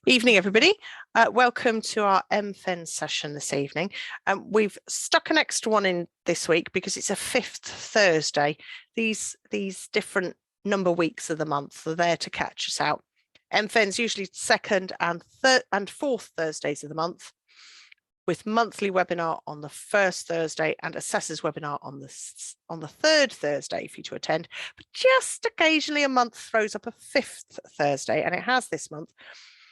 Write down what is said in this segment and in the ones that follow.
Evening, everybody. Welcome to our MFEN session this evening. We've stuck an extra one in this week because it's a fifth Thursday. These different number weeks of the month are there to catch us out. MFEN's usually second and fourth Thursdays of the month, with monthly webinar on the first Thursday and assessors webinar on the third Thursday for you to attend. But just occasionally a month throws up a fifth Thursday, and it has this month.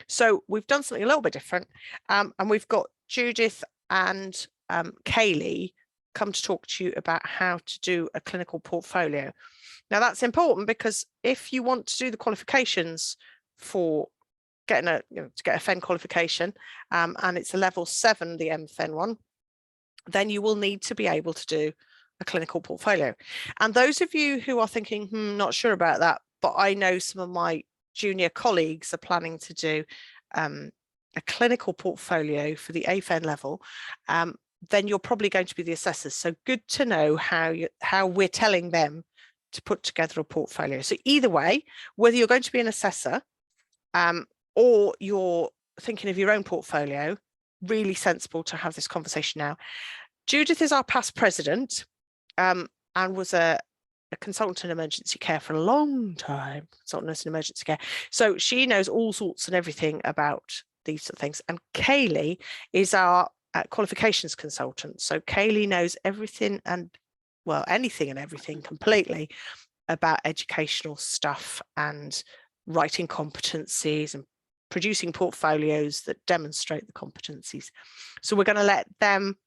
So we've done something a little bit different, and we've got Judith and Kaylee come to talk to you about how to do a clinical portfolio. Now that's important because if you want to do the qualifications for getting to get a FEN qualification, and it's a level 7, the MFEN one, then you will need to be able to do a clinical portfolio. And those of you who are thinking, not sure about that, but I know some of my junior colleagues are planning to do a clinical portfolio for the AFEN level, then you're probably going to be the assessors. So good to know how we're telling them to put together a portfolio. So either way, whether you're going to be an assessor or you're thinking of your own portfolio, really sensible to have this conversation now. Judith is our past president and was a consultant in emergency care for a long time, consultant nurse in emergency care. So she knows all sorts and everything about these sort of things. And Kaylee is our qualifications consultant. So Kaylee knows everything and, well, anything and everything completely about educational stuff and writing competencies and producing portfolios that demonstrate the competencies. So we're going to let them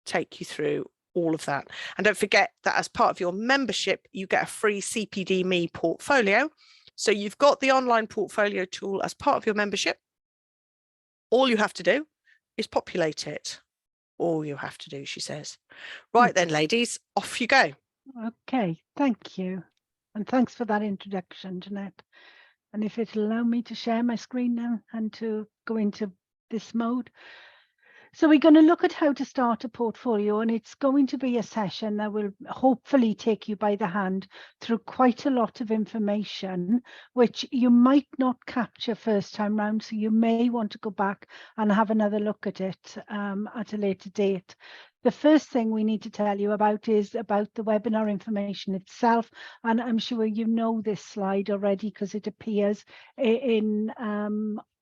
take you through all of that. And don't forget that as part of your membership, you get a free CPD Me portfolio. So you've got the online portfolio tool as part of your membership. All you have to do is populate it. All you have to do, she says. Right then, ladies, off you go. Okay, thank you. And thanks for that introduction, Jeanette. And if it'll allow me to share my screen now and to go into this mode. So we're going to look at how to start a portfolio, and it's going to be a session that will hopefully take you by the hand through quite a lot of information, which you might not capture first time round. So you may want to go back and have another look at it at a later date. The first thing we need to tell you about is about the webinar information itself. And I'm sure you know this slide already because it appears in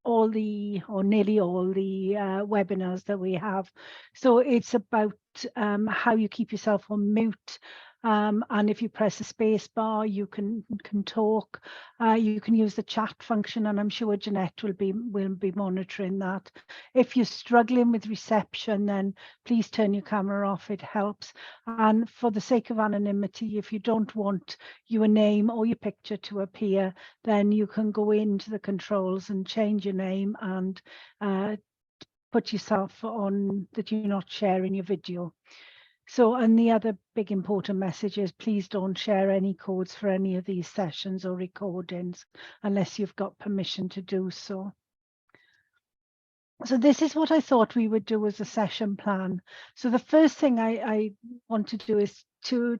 all the, or nearly all the webinars that we have. So it's about how you keep yourself on mute. And if you press the space bar, you can talk. You can use the chat function, and I'm sure Jeanette will be monitoring that. If you're struggling with reception, then please turn your camera off. It helps. And for the sake of anonymity, if you don't want your name or your picture to appear, then you can go into the controls and change your name and put yourself on that you're not sharing your video. So, and the other big important message is please don't share any codes for any of these sessions or recordings unless you've got permission to do so. So this is what I thought we would do as a session plan. So the first thing I want to do is to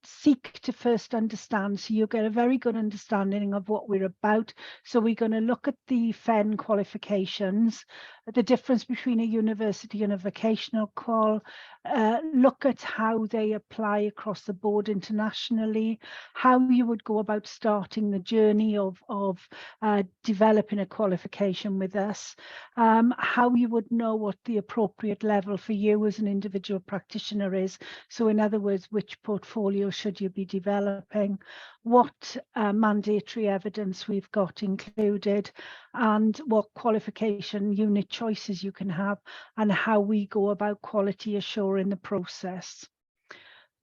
seek to first understand, so you get a very good understanding of what we're about. So we're going to look at the FEN qualifications, the difference between a university and a vocational qual, look at how they apply across the board internationally, how you would go about starting the journey of developing a qualification with us, how you would know what the appropriate level for you as an individual practitioner is. So in other words, which portfolio should you be developing, what mandatory evidence we've got included, and what qualification unit choices you can have, and how we go about quality assuring the process.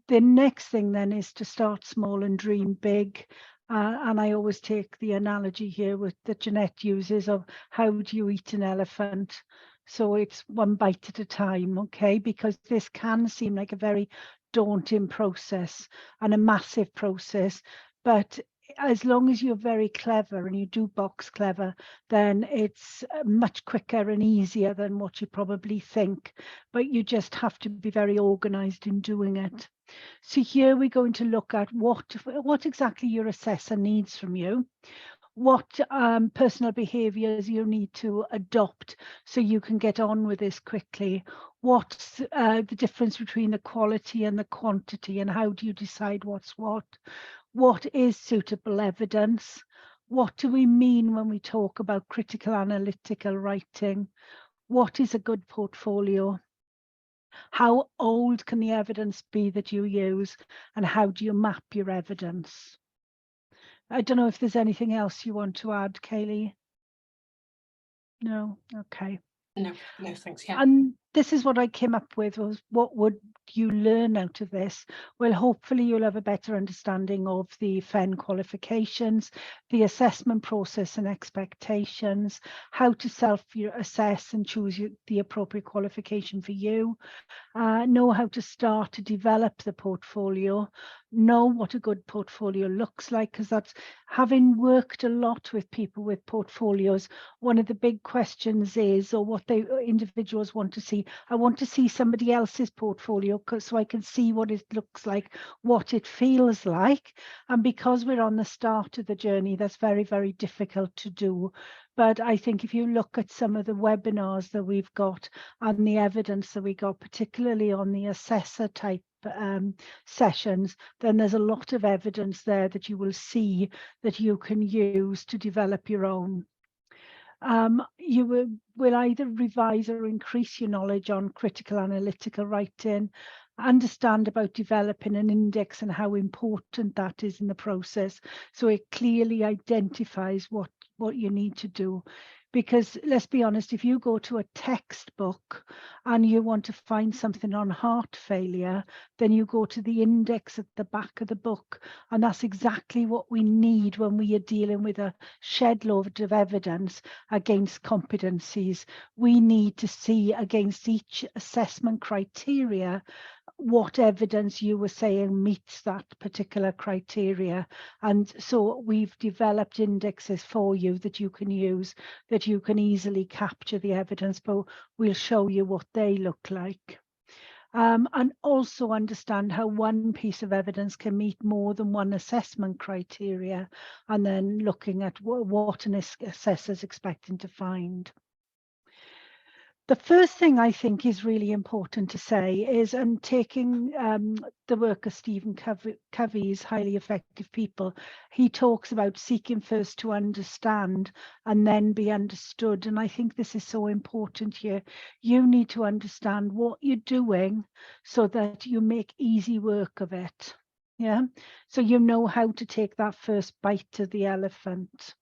The next thing then is to start small and dream big. And I always take the analogy here that Jeanette uses of how do you eat an elephant? So it's one bite at a time, okay? Because this can seem like a very daunting process and a massive process, but as long as you're very clever and you do box clever, then it's much quicker and easier than what you probably think. But you just have to be very organized in doing it. So here we're going to look at what exactly your assessor needs from you, what personal behaviours you need to adopt so you can get on with this quickly. What's the difference between the quality and the quantity, and how do you decide what's what? What is suitable evidence? What do we mean when we talk about critical analytical writing? What is a good portfolio? How old can the evidence be that you use, and how do you map your evidence? I don't know if there's anything else you want to add, Kaylee. No? Okay. No, thanks. Yeah. And this is what I came up with, was what would you learn out of this? Well, hopefully you'll have a better understanding of the FEN qualifications, the assessment process and expectations, how to self-assess and choose the appropriate qualification for you, know how to start to develop the portfolio, know what a good portfolio looks like, because that's, having worked a lot with people with portfolios, one of the big questions is, or what individuals want to see, I want to see somebody else's portfolio so I can see what it looks like, what it feels like. And because we're on the start of the journey, that's very, very difficult to do. But I think if you look at some of the webinars that we've got and the evidence that we got, particularly on the assessor type sessions, then there's a lot of evidence there that you will see that you can use to develop your own. You will either revise or increase your knowledge on critical analytical writing, understand about developing an index and how important that is in the process, so it clearly identifies what you need to do. Because let's be honest, if you go to a textbook and you want to find something on heart failure, then you go to the index at the back of the book. And that's exactly what we need when we are dealing with a shed load of evidence against competencies. We need to see against each assessment criteria what evidence you were saying meets that particular criteria. And so we've developed indexes for you that you can use, that you can easily capture the evidence, but we'll show you what they look like. And also understand how one piece of evidence can meet more than one assessment criteria, and then looking at what an assessor is expecting to find. The first thing I think is really important to say is, and taking the work of Stephen Covey's Highly Effective People, he talks about seeking first to understand and then be understood. And I think this is so important here. You need to understand what you're doing so that you make easy work of it. Yeah, so you know how to take that first bite of the elephant.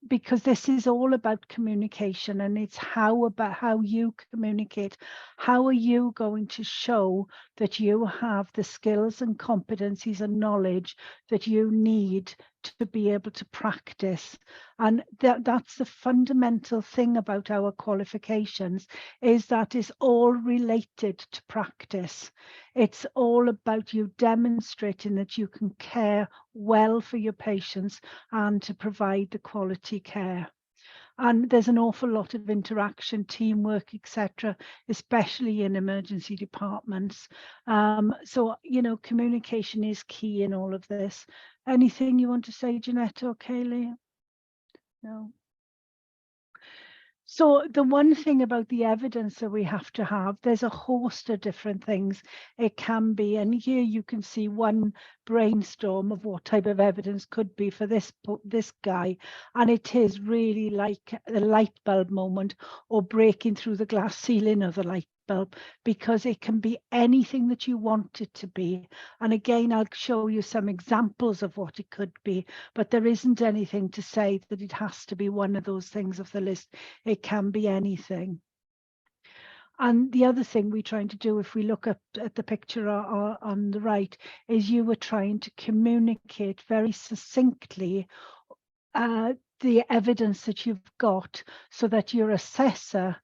Because this is all about communication, and it's about how you communicate. How are you going to show that you have the skills and competencies and knowledge that you need to be able to practice? And that's the fundamental thing about our qualifications, is that it's all related to practice. It's all about you demonstrating that you can care well for your patients and to provide the quality care. And there's an awful lot of interaction, teamwork, etc., especially in emergency departments. So, you know, communication is key in all of this. Anything you want to say, Jeanette or Kaylee? No. So the one thing about the evidence that we have to have, there's a host of different things it can be. And here you can see one brainstorm of what type of evidence could be for this guy. And it is really like a light bulb moment, or breaking through the glass ceiling of the light bulb, because it can be anything that you want it to be. And again, I'll show you some examples of what it could be, but there isn't anything to say that it has to be one of those things of the list. It can be anything. And the other thing we're trying to do, if we look at the picture on the right, is you were trying to communicate very succinctly the evidence that you've got, so that your assessor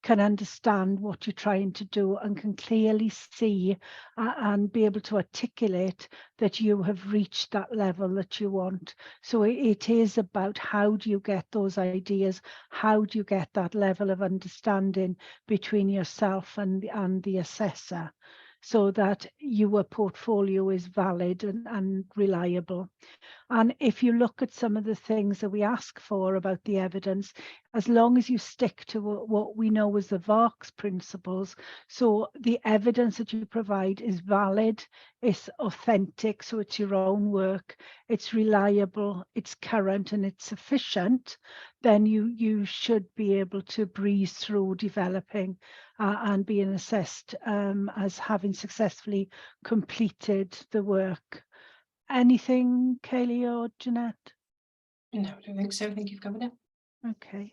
can understand what you're trying to do and can clearly see and be able to articulate that you have reached that level that you want. So it is about, how do you get those ideas? How do you get that level of understanding between yourself and the assessor? so that your portfolio is valid and reliable. And if you look at some of the things that we ask for about the evidence, as long as you stick to what we know as the VARCS principles, so the evidence that you provide is valid, it's authentic, so it's your own work, it's reliable, it's current, and it's sufficient, then you should be able to breeze through developing and being assessed as having successfully completed the work. Anything, Kaylee or Jeanette? No, I don't think so. I think you've covered it. Okay.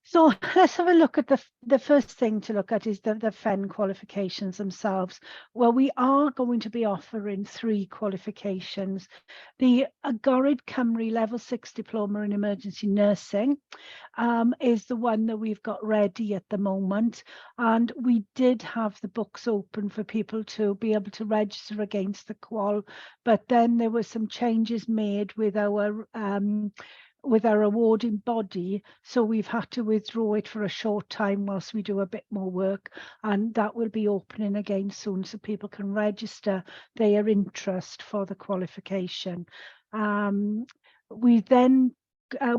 So let's have a look at the first thing to look at is the MFEN qualifications themselves. Well, we are going to be offering 3 qualifications. The Agored Cymru Level 6 Diploma in Emergency Nursing is the one that we've got ready at the moment. And we did have the books open for people to be able to register against the qual, but then there were some changes made with our awarding body, so we've had to withdraw it for a short time whilst we do a bit more work, and that will be opening again soon so people can register their interest for the qualification. We then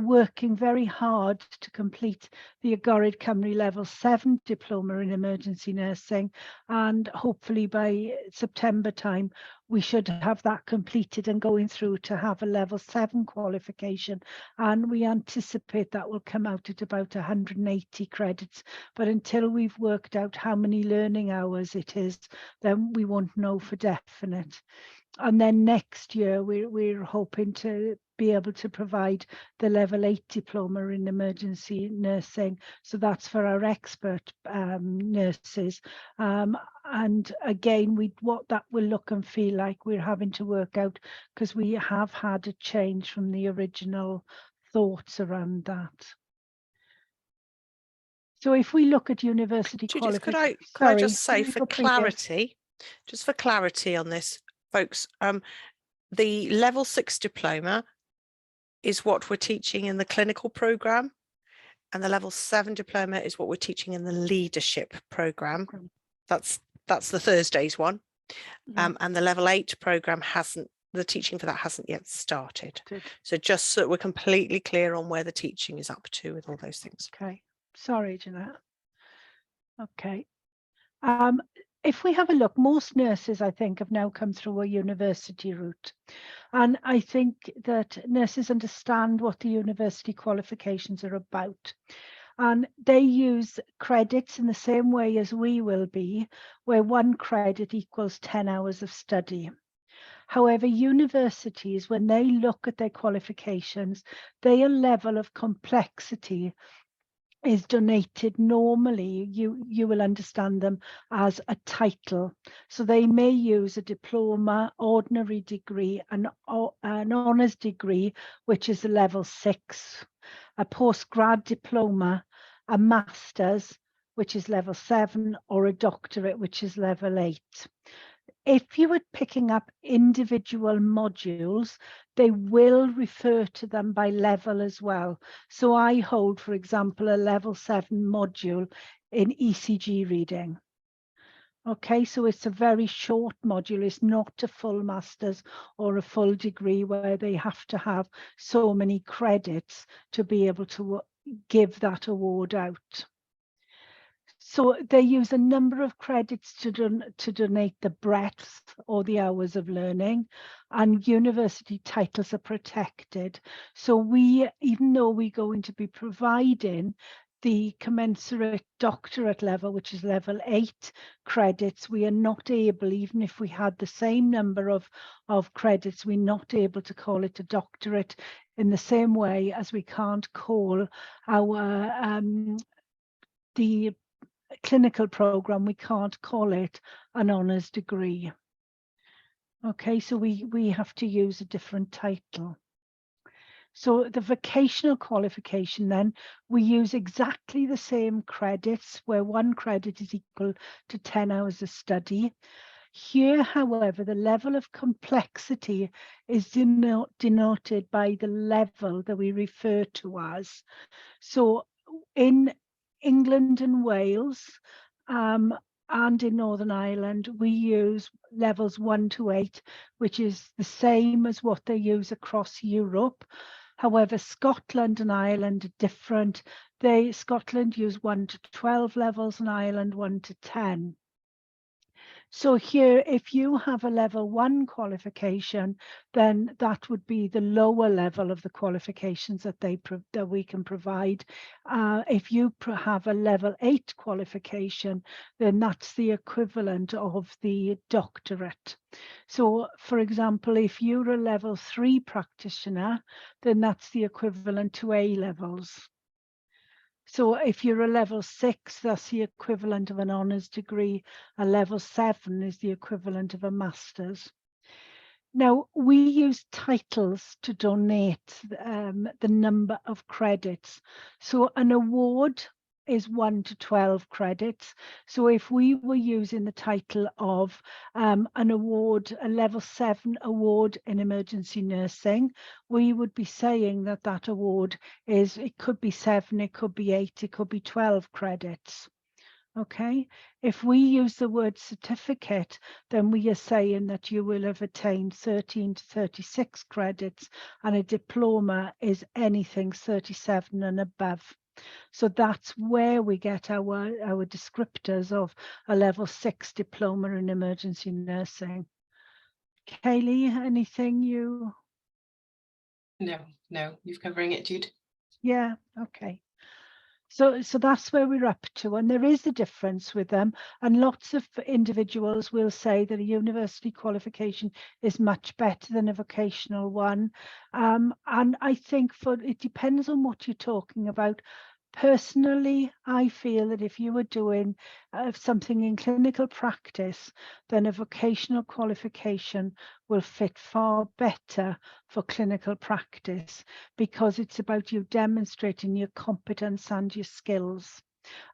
working very hard to complete the Agored Cymru Level 7 Diploma in Emergency Nursing, and hopefully by September time we should have that completed and going through to have a Level 7 qualification, and we anticipate that will come out at about 180 credits, but until we've worked out how many learning hours it is, then we won't know for definite. And then next year we're hoping to be able to provide the Level 8 Diploma in Emergency Nursing. So that's for our expert nurses. And again, what that will look and feel like, we're having to work out, because we have had a change from the original thoughts around that. So if we look at university Judith, could qualifications, I just say for clarity, on this, folks, the Level 6 diploma is what we're teaching in the clinical program, and the Level 7 diploma is what we're teaching in the leadership program. That's the Thursdays one. Yeah. And the Level 8 program the teaching for that hasn't yet started. So just so that we're completely clear on where the teaching is up to with all those things. Okay, sorry, Jeanette. Okay. If we have a look, most nurses, I think, have now come through a university route. And I think that nurses understand what the university qualifications are about. And they use credits in the same way as we will be, where 1 credit equals 10 hours of study. However, universities, when they look at their qualifications, their level of complexity is donated normally, you will understand them as a title. So they may use a diploma, ordinary degree, an honours degree, which is a Level 6, a postgrad diploma, a master's, which is Level 7, or a doctorate, which is Level 8. If you were picking up individual modules, they will refer to them by level as well. So I hold, for example, a Level 7 module in ECG reading. Okay, so it's a very short module. It's not a full master's or a full degree where they have to have so many credits to be able to give that award out. So they use a number of credits to donate the breadth or the hours of learning, and university titles are protected. So we, even though we're going to be providing the commensurate doctorate level, which is Level 8 credits, we are not able, even if we had the same number of credits, we're not able to call it a doctorate, in the same way as we can't call our the clinical program, we can't call it an honours degree. Okay, so we have to use a different title. So the vocational qualification, then, we use exactly the same credits, where 1 credit is equal to 10 hours of study. Here, however, the level of complexity is denoted by the level that we refer to as. So in England and Wales, and in Northern Ireland, we use levels 1 to 8, which is the same as what they use across Europe. However, Scotland and Ireland are different. Scotland use 1 to 12 levels and Ireland 1 to 10. So here, if you have a level 1 qualification, then that would be the lower level of the qualifications that that we can provide. If you have a level 8 qualification, then that's the equivalent of the doctorate. So, for example, if you're a level 3 practitioner, then that's the equivalent to A levels. So if you're a level 6, that's the equivalent of an honours degree. A level 7 is the equivalent of a master's. Now, we use titles to donate the number of credits. So an award is 1 to 12 credits. So if we were using the title of an award, a level 7 award in emergency nursing, we would be saying that that award is, it could be 7, it could be 8, it could be 12 credits. Okay, if we use the word certificate, then we are saying that you will have attained 13 to 36 credits, and a diploma is anything 37 and above. So that's where we get our descriptors of a level 6 diploma in emergency nursing. Kaylee, anything you? No, you're covering it, Jude. Yeah, okay. So that's where we're up to, and there is a difference with them, and lots of individuals will say that a university qualification is much better than a vocational one, and I think it depends on what you're talking about. Personally, I feel that if you were doing something in clinical practice, then a vocational qualification will fit far better for clinical practice, because it's about you demonstrating your competence and your skills.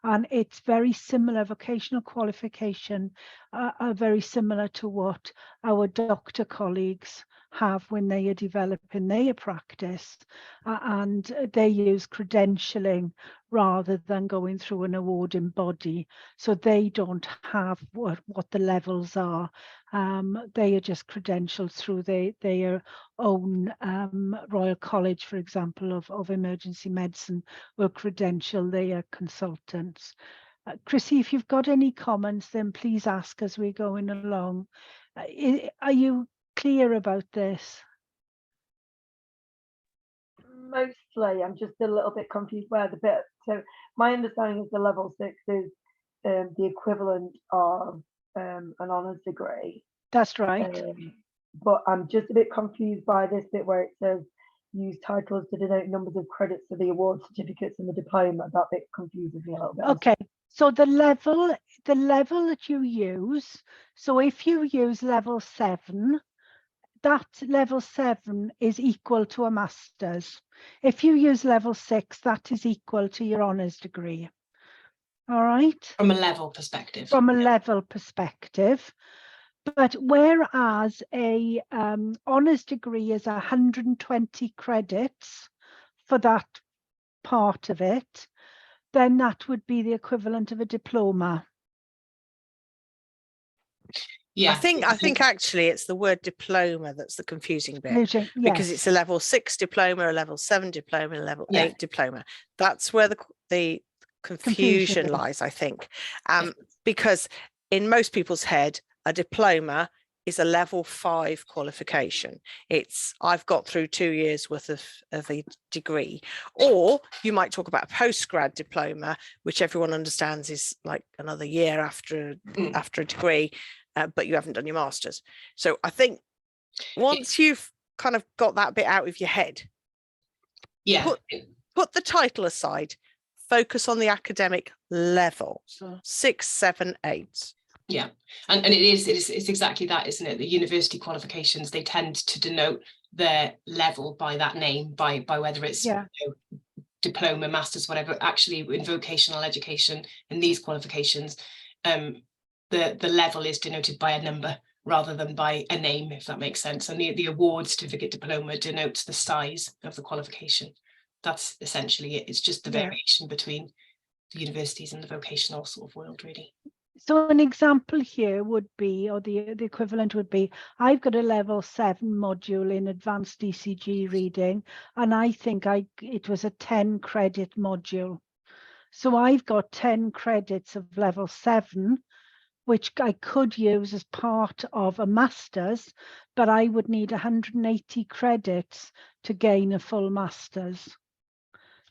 And it's very similar, vocational qualification are very similar to what our doctor colleagues have when they are developing their practice, and they use credentialing rather than going through an awarding body. So they don't have what the levels are. They are just credentialed through their own Royal College, for example, of emergency medicine, will credential their consultants. Chrissy, if you've got any comments, then please ask as we're going along. Are you clear about this? Mostly, I'm just a little bit confused where the bit. So my understanding is the level 6 is the equivalent of an honours degree. That's right. But I'm just a bit confused by this bit where it says use titles to denote numbers of credits for the award certificates and the diploma. That bit confuses me a little bit. Okay, so the level that you use, so if you use level 7, that level 7 is equal to a master's. If you use level 6, that is equal to your honours degree. All right. From a level perspective. From a level perspective. But whereas a honours degree is 120 credits for that part of it, then that would be the equivalent of a diploma. Yeah, I think actually it's the word diploma that's the confusing bit, Yes. because it's a level 6 diploma, a level 7 diploma, a level 8 diploma. That's where the confusion lies, I think, because in most people's head, a diploma is a level 5 qualification. It's I've got through 2 years worth of a degree. Or you might talk about a postgrad diploma, which everyone understands is like another year after a degree, but you haven't done your master's. So I think once you've kind of got that bit out of your head, put the title aside, focus on the academic level. So 6, 7, 8. Yeah, and it's exactly that, isn't it? The university qualifications, they tend to denote their level by that name, by whether it's diploma, master's, whatever. Actually, in vocational education, in these qualifications, the level is denoted by a number rather than by a name, if that makes sense. And the award certificate diploma denotes the size of the qualification. That's essentially it. It's just the variation between the universities and the vocational sort of world, really. So an example here would be, or the equivalent would be, I've got a level 7 module in advanced ECG reading, and I think it was a 10 credit module. So I've got 10 credits of level 7, which I could use as part of a master's, but I would need 180 credits to gain a full master's.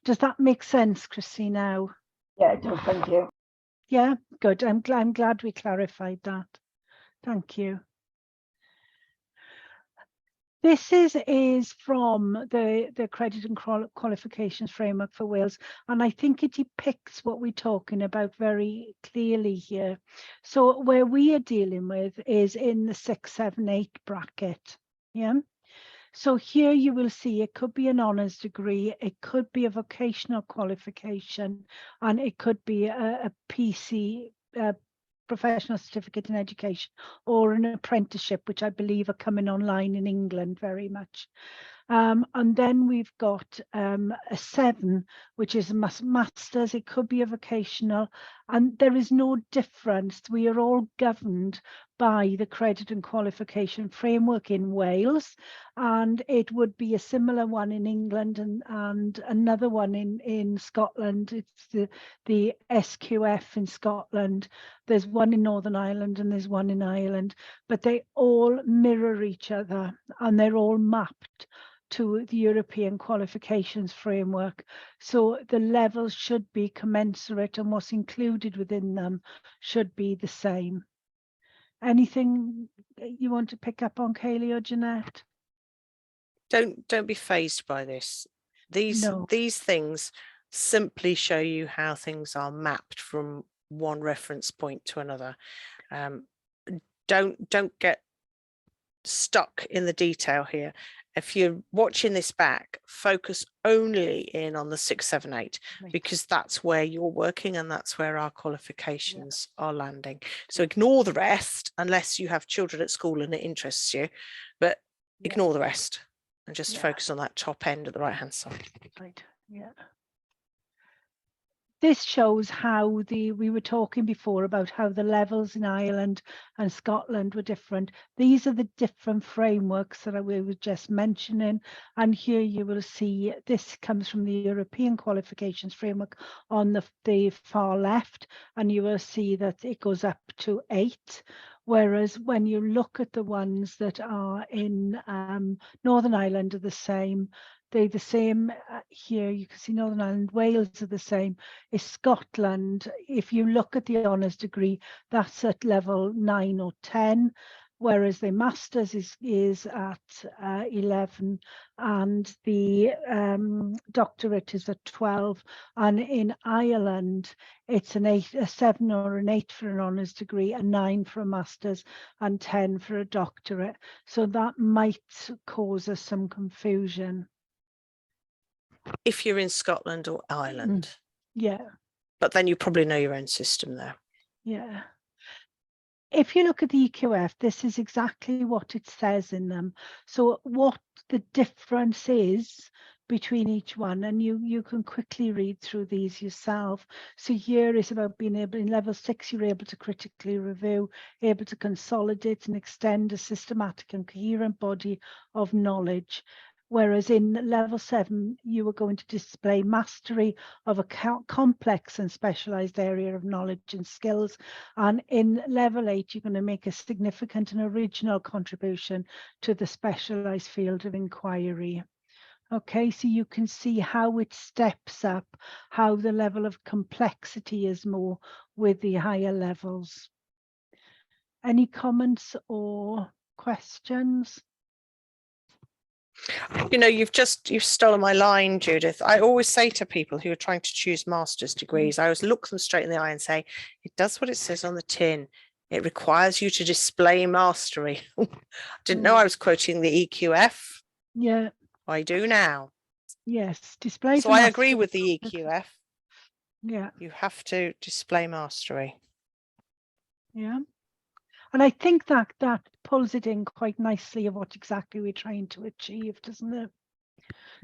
Does that make sense, Chrissy, now? Yeah, it does, thank you. Yeah, good. I'm glad we clarified that. Thank you. This is from the Credit and Qualifications Framework for Wales, and I think it depicts what we're talking about very clearly here. So where we are dealing with is in the 6, 7, 8 bracket. Yeah. So here you will see it could be an honours degree, it could be a vocational qualification, and it could be a PC, professional certificate in education, or an apprenticeship, which I believe are coming online in England very much. And then we've got a 7, which is a master's. It could be a vocational, and there is no difference. We are all governed by the Credit and Qualification Framework in Wales, and it would be a similar one in England and another one in Scotland. It's the SQF in Scotland. There's one in Northern Ireland and there's one in Ireland, but they all mirror each other and they're all mapped to the European Qualifications Framework. So the levels should be commensurate and what's included within them should be the same. Anything you want to pick up on, Kaylee or Jeanette? Don't be fazed by this. These things simply show you how things are mapped from one reference point to another. Don't get stuck in the detail here. If you're watching this back, focus only in on the 6, 7, 8, right, because that's where you're working and that's where our qualifications are landing. So ignore the rest unless you have children at school and it interests you, but ignore the rest and just focus on that top end at the right hand side. Right. Yeah. This shows how we were talking before about how the levels in Ireland and Scotland were different. These are the different frameworks that we were just mentioning. And here you will see this comes from the European Qualifications Framework on the far left, and you will see that it goes up to 8. Whereas when you look at the ones that are in Northern Ireland are the same. They're the same here. You can see Northern Ireland, Wales are the same. Is Scotland, if you look at the honours degree, that's at level 9 or 10, whereas the master's is at 11, and the doctorate is at 12. And in Ireland, it's a 7 or an 8 for an honours degree, a 9 for a master's, and 10 for a doctorate. So that might cause us some confusion. If you're in Scotland or Ireland. Yeah. But then you probably know your own system there. Yeah. If you look at the EQF, this is exactly what it says in them. So what the difference is between each one, and you can quickly read through these yourself. So here is about being able, in level 6, you're able to critically review, able to consolidate and extend a systematic and coherent body of knowledge. Whereas in level 7, you are going to display mastery of a complex and specialized area of knowledge and skills. And in level 8, you're going to make a significant and original contribution to the specialized field of inquiry. Okay, so you can see how it steps up, how the level of complexity is more with the higher levels. Any comments or questions? You know, you've stolen my line, Judith. I always say to people who are trying to choose master's degrees, I always look them straight in the eye and say, it does what it says on the tin. It requires you to display mastery. I didn't know I was quoting the EQF. Yeah. I do now. Yes, display. So I agree with the EQF. Yeah. You have to display mastery. Yeah. And I think that pulls it in quite nicely of what exactly we're trying to achieve, doesn't it?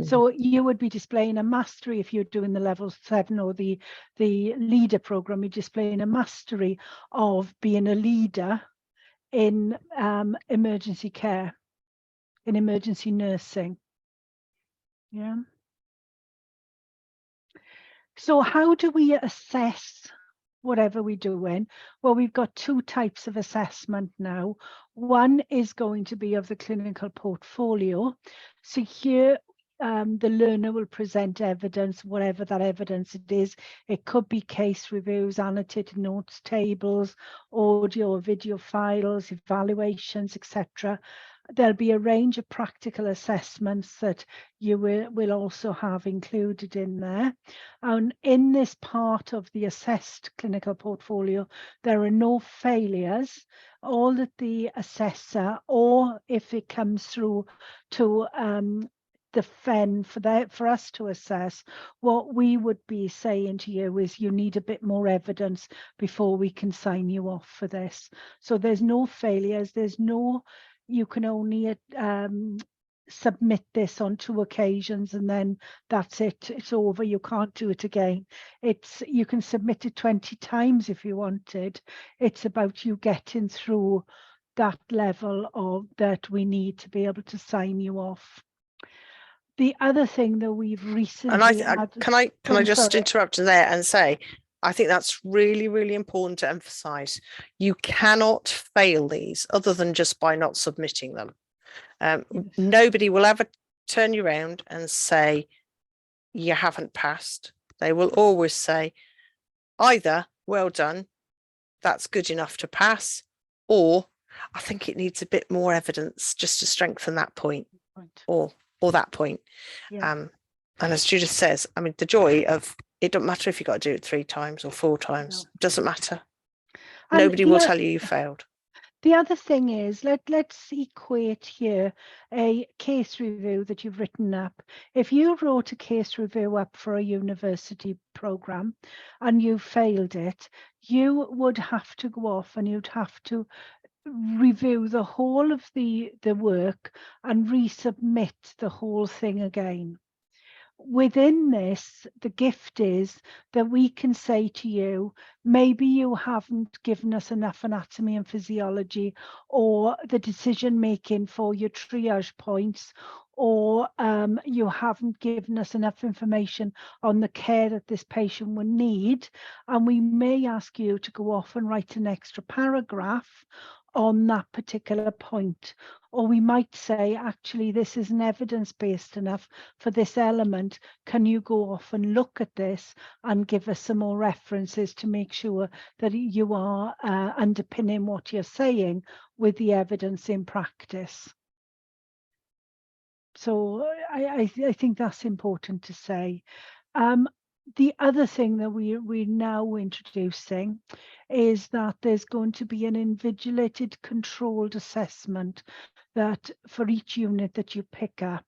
So you would be displaying a mastery if you're doing the level 7 or the leader program. You're displaying a mastery of being a leader in emergency care, in emergency nursing. Yeah. So how do we assess whatever we're doing? Well, we've got two types of assessment now. One is going to be of the clinical portfolio. So here, the learner will present evidence, whatever that evidence it is. It could be case reviews, annotated notes, tables, audio or video files, evaluations, etc. There'll be a range of practical assessments that you will also have included in there. And in this part of the assessed clinical portfolio, there are no failures. All that the assessor, or if it comes through to the FEN for us to assess, what we would be saying to you is you need a bit more evidence before we can sign you off for this. So there's no failures, there's no, you can only submit this on 2 occasions and then that's it, it's over, you can't do it again. You can submit it 20 times if you wanted. It's about you getting through that level of that we need to be able to sign you off. The other thing that we've recently can I just interrupt there and say, I think that's really, really important to emphasize. You cannot fail these other than just by not submitting them. Yes. Nobody will ever turn you around and say you haven't passed. They will always say either well done, that's good enough to pass, or I think it needs a bit more evidence just to strengthen that point. Or that point. Yeah. And as Judith says, I mean, the joy of it doesn't matter if you got to do it 3 times or 4 times, no. It doesn't matter. And nobody will tell you failed. The other thing is, let's equate here a case review that you've written up. If you wrote a case review up for a university program and you failed it, you would have to go off and you'd have to review the whole of the work and resubmit the whole thing again. Within this, the gift is that we can say to you, maybe you haven't given us enough anatomy and physiology, or the decision making for your triage points, or you haven't given us enough information on the care that this patient would need. And we may ask you to go off and write an extra paragraph on that particular point. Or we might say, actually, this isn't evidence-based enough for this element. Can you go off and look at this and give us some more references to make sure that you are underpinning what you're saying with the evidence in practice? So I think that's important to say. The other thing that we're now introducing is that there's going to be an invigilated controlled assessment that for each unit that you pick up,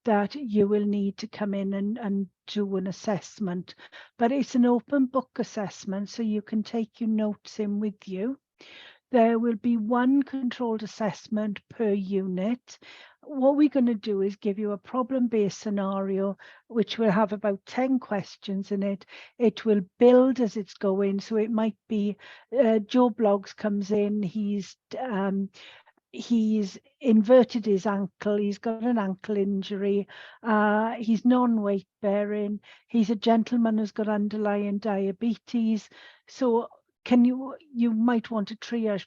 that you will need to come in and do an assessment. But it's an open book assessment, so you can take your notes in with you. There will be 1 controlled assessment per unit. What we're going to do is give you a problem-based scenario, which will have about 10 questions in it. It will build as it's going. So it might be Joe Bloggs comes in, he's inverted his ankle, he's got an ankle injury, he's non-weight bearing, he's a gentleman who's got underlying diabetes. So you might want a triage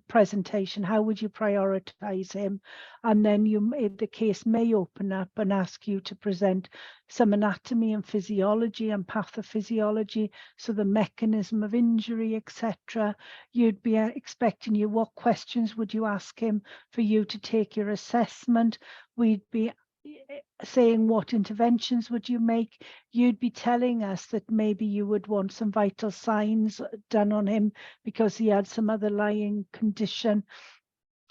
presentation. How would you prioritize him? And then the case may open up and ask you to present some anatomy and physiology and pathophysiology, so the mechanism of injury, etc. You'd be expecting what questions would you ask him for you to take your assessment? We'd be saying what interventions would you make. You'd be telling us that maybe you would want some vital signs done on him because he had some underlying condition.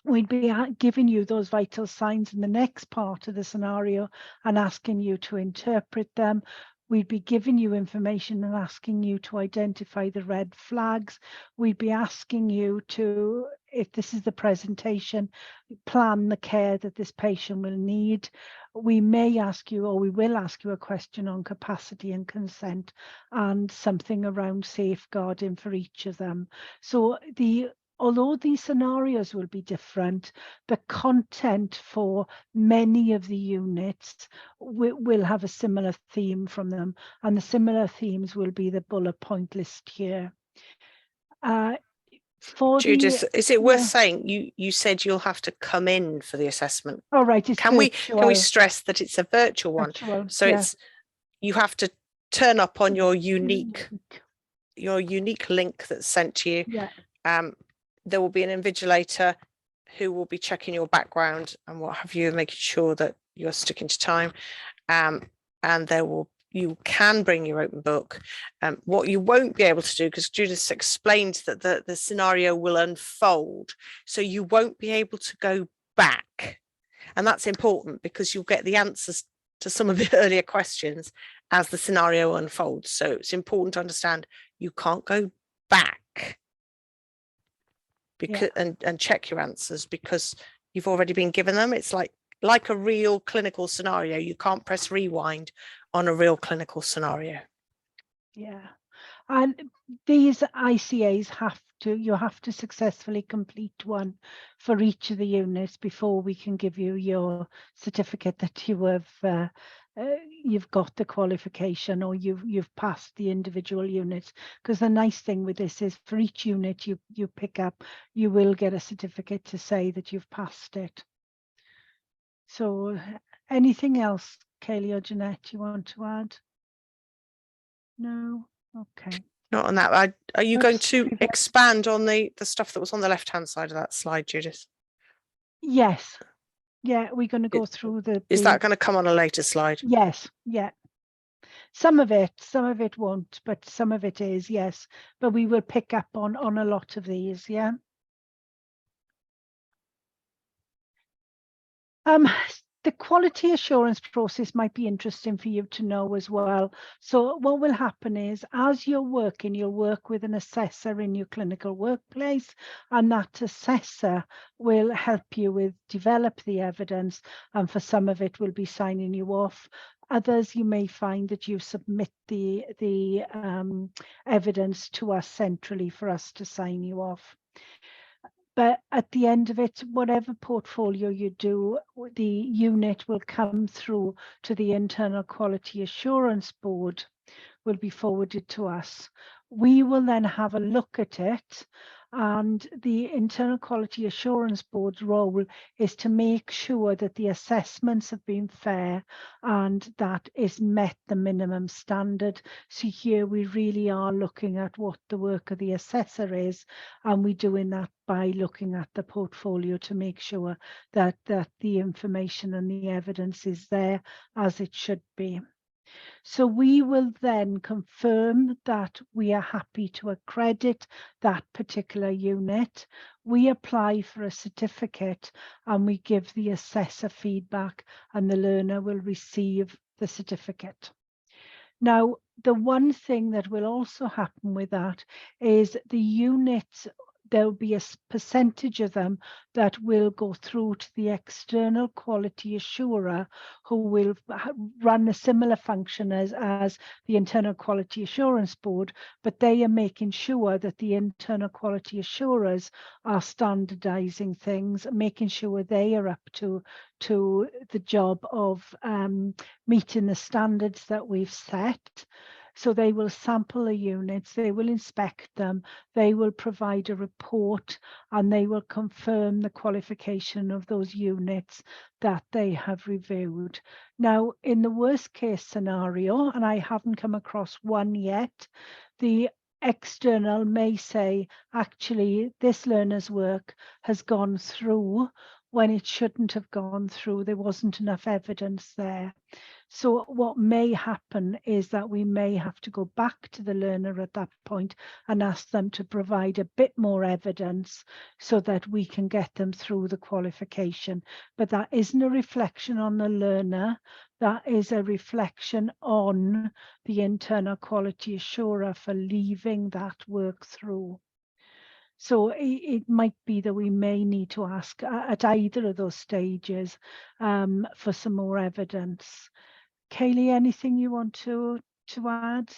We'd be giving you those vital signs in the next part of the scenario and asking you to interpret them. We'd be giving you information and asking you to identify the red flags. We'd be asking you to if this is the presentation, plan the care that this patient will need. We may ask you, or we will ask you, a question on capacity and consent, and something around safeguarding for each of them. So although these scenarios will be different, the content for many of the units will have a similar theme from them, and the similar themes will be the bullet point list here. Judith, is it worth saying you said you'll have to come in for the assessment? Oh, right. It's can we stress that it's a virtual one? So it's you have to turn up on your unique link that's sent to you. There will be an invigilator who will be checking your background and what have you, making sure that you're sticking to time. And you can bring your open book. What you won't be able to do, because Judith explained that the scenario will unfold, so you won't be able to go back. And that's important because you'll get the answers to some of the earlier questions as the scenario unfolds. So it's important to understand you can't go back because and check your answers because you've already been given them. It's like a real clinical scenario. You can't press rewind on a real clinical scenario. Yeah, and these ICAs you have to successfully complete one for each of the units before we can give you your certificate that you have you've got the qualification or you've passed the individual units. Because the nice thing with this is for each unit you pick up, you will get a certificate to say that you've passed it. So anything else, Kaylee or Jeanette, you want to add? No? Okay. Not on that. Are you going to expand on the stuff that was on the left-hand side of that slide, Judith? Yes. Yeah, we're going to go through Is that going to come on a later slide? Yes. Yeah. Some of it won't, but some of it is, yes. But we will pick up on a lot of these, yeah. The quality assurance process might be interesting for you to know as well. So what will happen is, as you're working, you'll work with an assessor in your clinical workplace, and that assessor will help you with develop the evidence, and for some of it will be signing you off. Others, you may find that you submit the evidence to us centrally for us to sign you off. But at the end of it, whatever portfolio you do, the unit will come through to the Internal Quality Assurance Board, will be forwarded to us. We will then have a look at it, and the Internal Quality Assurance Board's role is to make sure that the assessments have been fair and that is met the minimum standard. So here we really are looking at what the work of the assessor is, and we're doing that by looking at the portfolio to make sure that the information and the evidence is there as it should be. So we will then confirm that we are happy to accredit that particular unit. We apply for a certificate and we give the assessor feedback, and the learner will receive the certificate. Now, the one thing that will also happen with that is the units, there'll be a percentage of them that will go through to the external quality assurer, who will run a similar function as the Internal Quality Assurance Board, but they are making sure that the internal quality assurers are standardizing things, making sure they are up to the job of meeting the standards that we've set. So they will sample the units, they will inspect them, they will provide a report, and they will confirm the qualification of those units that they have reviewed. Now, in the worst case scenario, and I haven't come across one yet, the external may say, actually, this learner's work has gone through when it shouldn't have gone through. There wasn't enough evidence there. So what may happen is that we may have to go back to the learner at that point and ask them to provide a bit more evidence so that we can get them through the qualification. But that isn't a reflection on the learner. That is a reflection on the internal quality assurer for leaving that work through. So it might be that we may need to ask at either of those stages for some more evidence. Kaylee, anything you want to add?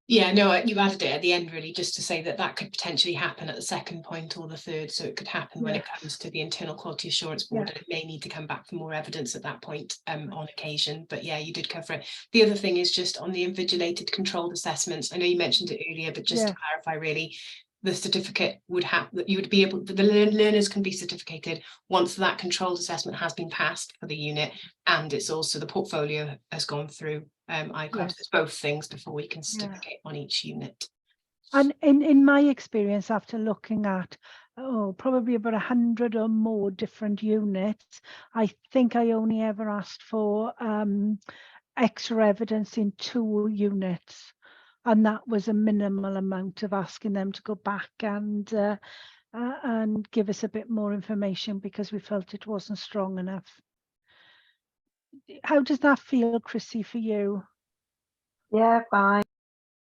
Yeah, no, you added it at the end really, just to say that that could potentially happen at the second point or the third. So it could happen when it comes to the internal quality assurance board, and it may need to come back for more evidence at that point on occasion. But yeah, you did cover it. The other thing is just on the invigilated controlled assessments. I know you mentioned it earlier, but just to clarify really, the certificate would have that you would be able, the learners can be certificated once that controlled assessment has been passed for the unit, and it's also the portfolio has gone through ICAPS. It's both things before we can certificate on each unit. And in my experience, after looking at probably about 100 or more different units, I think I only ever asked for extra evidence in 2 units. And that was a minimal amount of asking them to go back and give us a bit more information because we felt it wasn't strong enough. How does that feel, Chrissy, for you? Yeah, fine.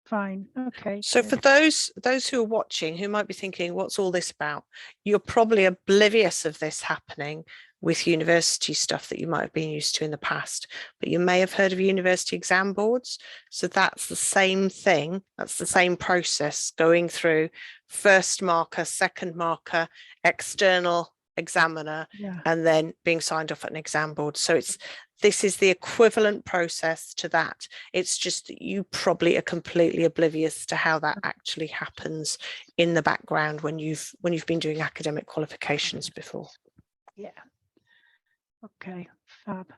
Fine. Okay. So for those who are watching who might be thinking, what's all this about? You're probably oblivious of this happening with university stuff that you might have been used to in the past, but you may have heard of university exam boards. So that's the same thing. That's the same process going through first marker, second marker, external examiner, and then being signed off at an exam board. So this is the equivalent process to that. It's just that you probably are completely oblivious to how that actually happens in the background when you've been doing academic qualifications before. Yeah. Okay, fab.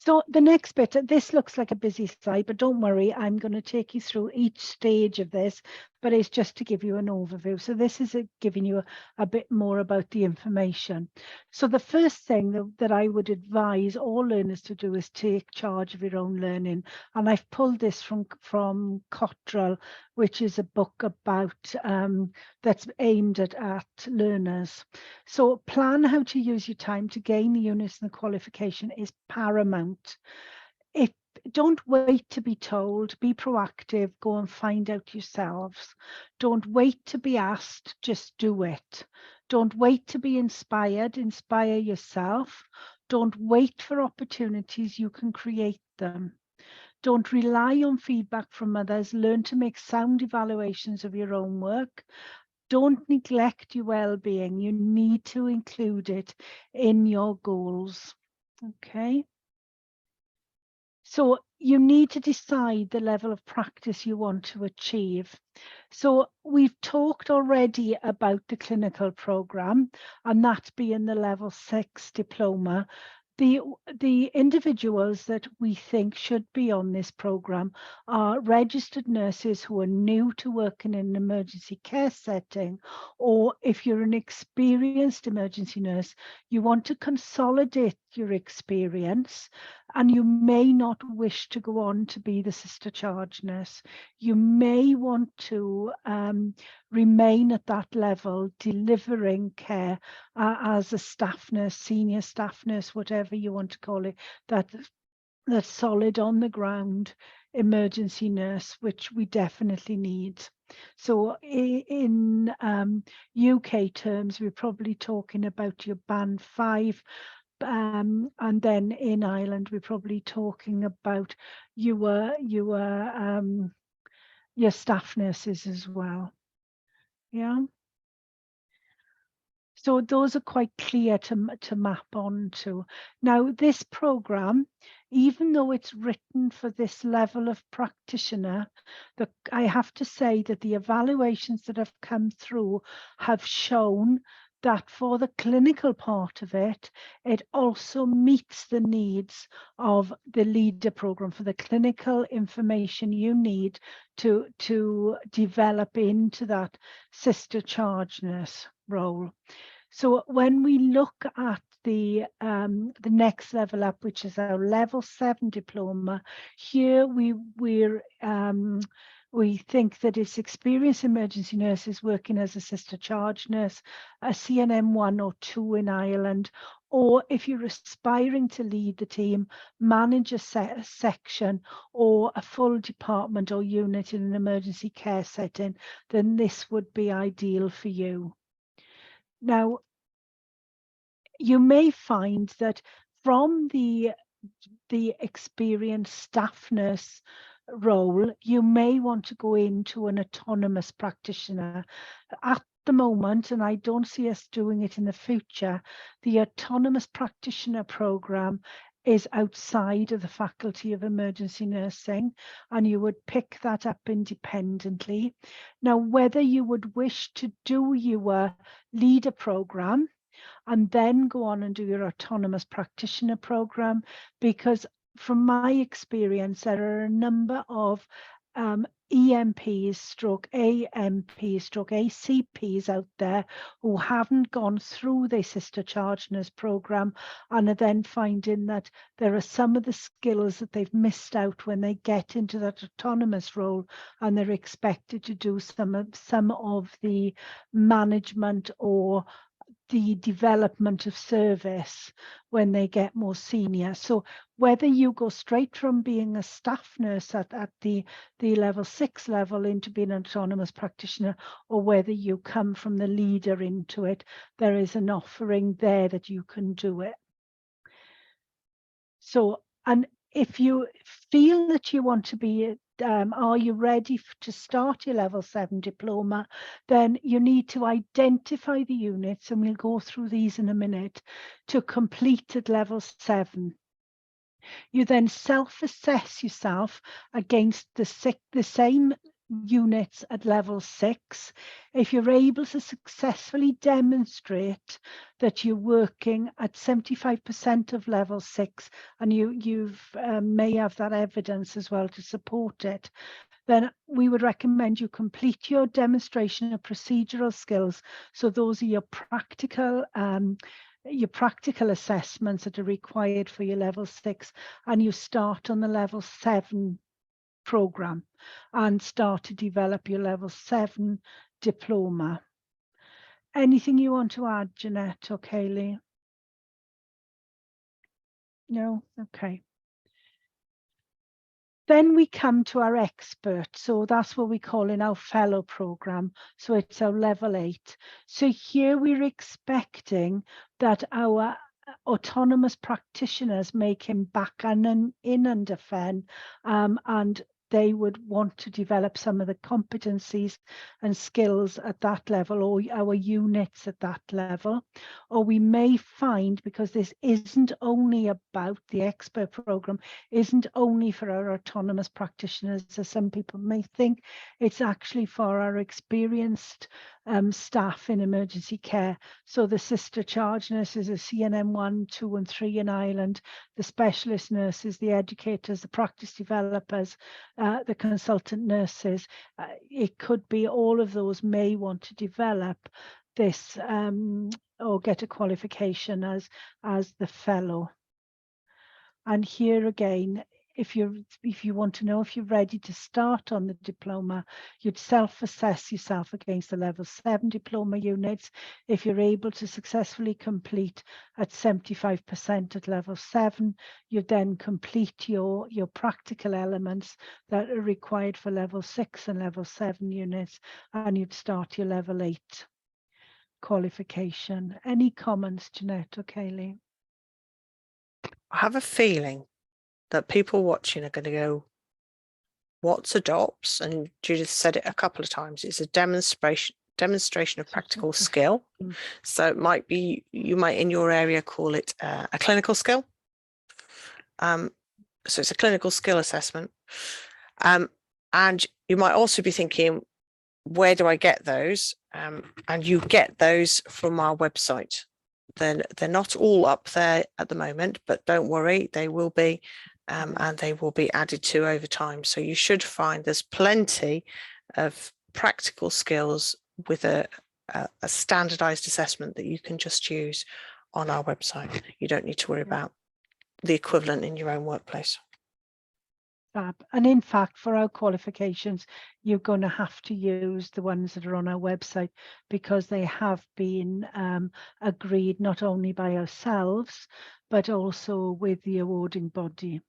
So the next bit, this looks like a busy slide, but don't worry, I'm going to take you through each stage of this, but it's just to give you an overview. So this is giving you a bit more about the information. So the first thing that I would advise all learners to do is take charge of your own learning. And I've pulled this from Cottrell, which is a book about that's aimed at learners. So plan how to use your time to gain the units and the qualification is paramount. Don't wait to be told, be proactive, go and find out yourselves. Don't wait to be asked, just do it. Don't wait to be inspired, inspire yourself. Don't wait for opportunities, you can create them. Don't rely on feedback from others, learn to make sound evaluations of your own work. Don't neglect your well-being, you need to include it in your goals, okay? So you need to decide the level of practice you want to achieve. So we've talked already about the clinical program, and that being the level 6 diploma. The individuals that we think should be on this program are registered nurses who are new to working in an emergency care setting, or if you're an experienced emergency nurse, you want to consolidate your experience and you may not wish to go on to be the sister charge nurse. You may want to remain at that level, delivering care as a staff nurse, senior staff nurse, whatever you want to call it, that's solid on the ground emergency nurse, which we definitely need. So in UK terms, we're probably talking about your band 5. And then in Ireland, we're probably talking about your staff nurses as well. Yeah. So those are quite clear to map onto. Now, this program, even though it's written for this level of practitioner, I have to say that the evaluations that have come through have shown that for the clinical part of it, it also meets the needs of the leader program for the clinical information you need to develop into that sister charge nurse role. So when we look at the next level up, which is our level 7 diploma, here we think that it's experienced emergency nurses working as a sister charge nurse, a CNM 1 or 2 in Ireland, or if you're aspiring to lead the team, manage a section or a full department or unit in an emergency care setting, then this would be ideal for you. Now, you may find that from the experienced staff nurse role, you may want to go into an autonomous practitioner. At the moment, and I don't see us doing it in the future, the autonomous practitioner program is outside of the Faculty of Emergency Nursing, and you would pick that up independently. Now, whether you would wish to do your leader program and then go on and do your autonomous practitioner program, because from my experience, there are a number of EMPs stroke AMPs stroke ACPs out there who haven't gone through their sister charge nurse program and are then finding that there are some of the skills that they've missed out when they get into that autonomous role, and they're expected to do some of the management or the development of service when they get more senior. So whether you go straight from being a staff nurse at the level 6 level into being an autonomous practitioner, or whether you come from the leader into it, there is an offering there that you can do it. So, and if you feel that you want to be are you ready to start your level 7 diploma, then you need to identify the units, and we'll go through these in a minute, to complete at level 7. You then self-assess yourself against the same units at level 6. If you're able to successfully demonstrate that you're working at 75% of level 6, and you may have that evidence as well to support it, then we would recommend you complete your demonstration of procedural skills. So those are your practical assessments that are required for your level 6, and you start on the level 7 program and start to develop your level 7 diploma. Anything you want to add, Jeanette or Kaylee? No? Okay. Then we come to our expert. So that's what we call in our fellow program. So it's our level 8. So here we're expecting that our autonomous practitioners may come back in under FEN, and they would want to develop some of the competencies and skills at that level, or our units at that level. Or we may find, because this isn't only about the expert program, isn't only for our autonomous practitioners, as some people may think, it's actually for our experienced staff in emergency care. So the sister charge nurses, the CNM 1, 2 and 3 in Ireland, the specialist nurses, the educators, the practice developers, the consultant nurses. It could be all of those may want to develop this or get a qualification as the fellow. And here again, if you want to know if you're ready to start on the diploma, you'd self-assess yourself against the level 7 diploma units. If you're able to successfully complete at 75% at level 7, you then complete your practical elements that are required for level 6 and level 7 units, and you'd start your level 8 qualification. Any comments, Jeanette or Kaylee? I have a feeling that people watching are going to go, what's ADOPS? And Judith said it a couple of times. It's a demonstration of practical skill. So it might be, you might in your area call it a clinical skill. So it's a clinical skill assessment. And you might also be thinking, where do I get those? And you get those from our website. They're not all up there at the moment, but don't worry, they will be, and they will be added to over time. So you should find there's plenty of practical skills with a standardized assessment that you can just use on our website. You don't need to worry about the equivalent in your own workplace. And in fact, for our qualifications, you're going to have to use the ones that are on our website, because they have been agreed not only by ourselves, but also with the awarding body.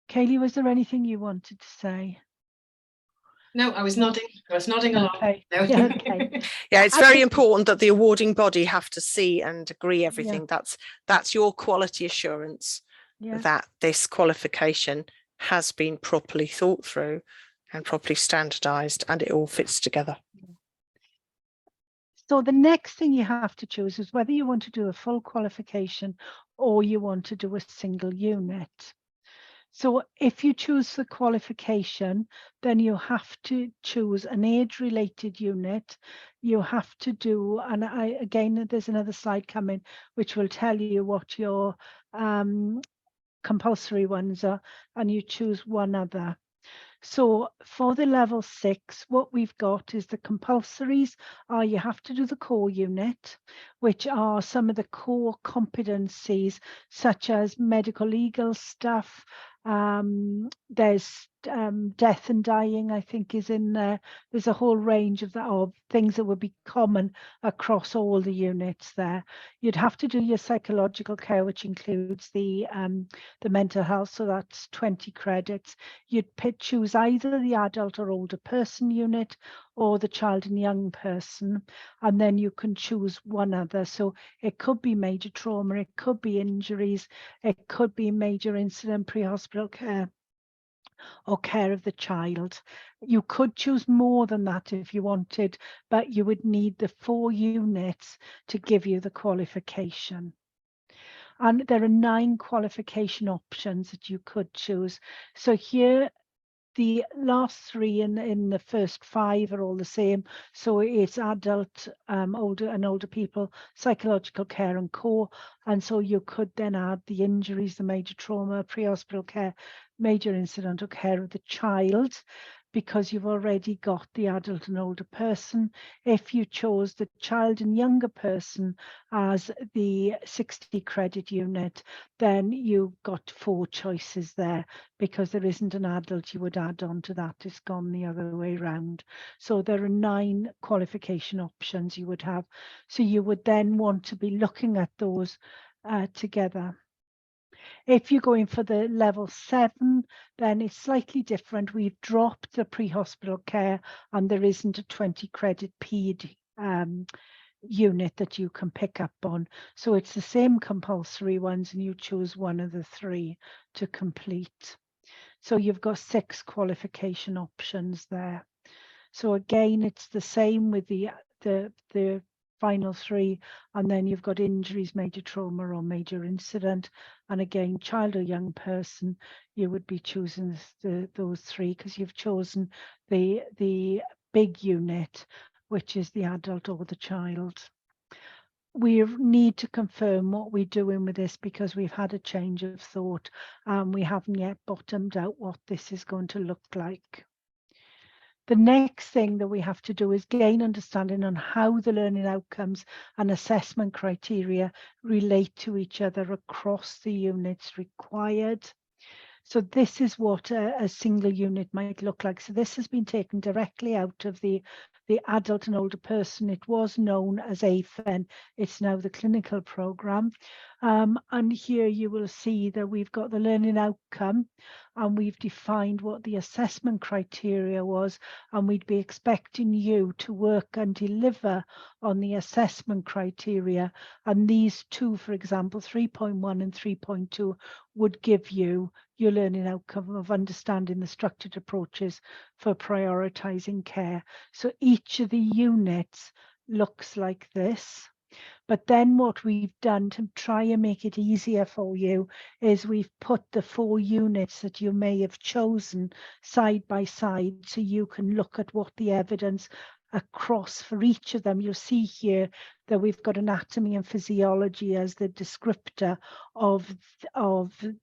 Kaylee, was there anything you wanted to say? No, I was nodding. I was nodding along. Okay. No. Yeah, okay. Yeah, it's I very think- important that the awarding body have to see and agree everything. Yeah. That's your quality assurance Yeah. that this qualification has been properly thought through and properly standardized, and it all fits together. So the next thing you have to choose is whether you want to do a full qualification or you want to do a single unit. So if you choose the qualification, then you have to choose an age-related unit. You have to do, and again, there's another slide coming, which will tell you what your compulsory ones are, and you choose one other. So for the level 6, what we've got is the compulsories are you have to do the core unit, which are some of the core competencies such as medical legal stuff. There's death and dying, I think, is in there. There's a whole range of that, of things that would be common across all the units there. You'd have to do your psychological care, which includes the mental health, so that's 20 credits. You'd choose either the adult or older person unit or the child and young person, and then you can choose one other. So it could be major trauma, it could be injuries, it could be major incident pre-hospital care or care of the child. You could choose more than that if you wanted, but you would need the 4 units to give you the qualification. And there are 9 qualification options that you could choose. So here, the last 3 in the first 5 are all the same. So it's adult, older people, psychological care and core. And so you could then add the injuries, the major trauma, pre-hospital care, major incidental care of the child, because you've already got the adult and older person. If you chose the child and younger person as the 60 credit unit, then you've got 4 choices there, because there isn't an adult you would add on to that. It's gone the other way around. So there are 9 qualification options you would have. So you would then want to be looking at those together. If you're going for the level 7, then it's slightly different. We've dropped the pre-hospital care and there isn't a 20 credit PED unit that you can pick up on. So it's the same compulsory ones and you choose one of the 3 to complete. So you've got 6 qualification options there. So again, it's the same with the final 3, and then you've got injuries, major trauma or major incident, and again, child or young person, you would be choosing those 3 because you've chosen the big unit, which is the adult or the child. We need to confirm what we're doing with this because we've had a change of thought and we haven't yet bottomed out what this is going to look like. The next thing that we have to do is gain understanding on how the learning outcomes and assessment criteria relate to each other across the units required. So this is what a single unit might look like. So this has been taken directly out of the adult and older person. It was known as MFEN. It's now the clinical program. And here you will see that we've got the learning outcome and we've defined what the assessment criteria was, and we'd be expecting you to work and deliver on the assessment criteria. And these 2, for example, 3.1 and 3.2 would give you your learning outcome of understanding the structured approaches for prioritizing care. So each of the units looks like this. But then what we've done to try and make it easier for you is we've put the 4 units that you may have chosen side by side so you can look at what the evidence across for each of them. You'll see here that we've got anatomy and physiology as the descriptor of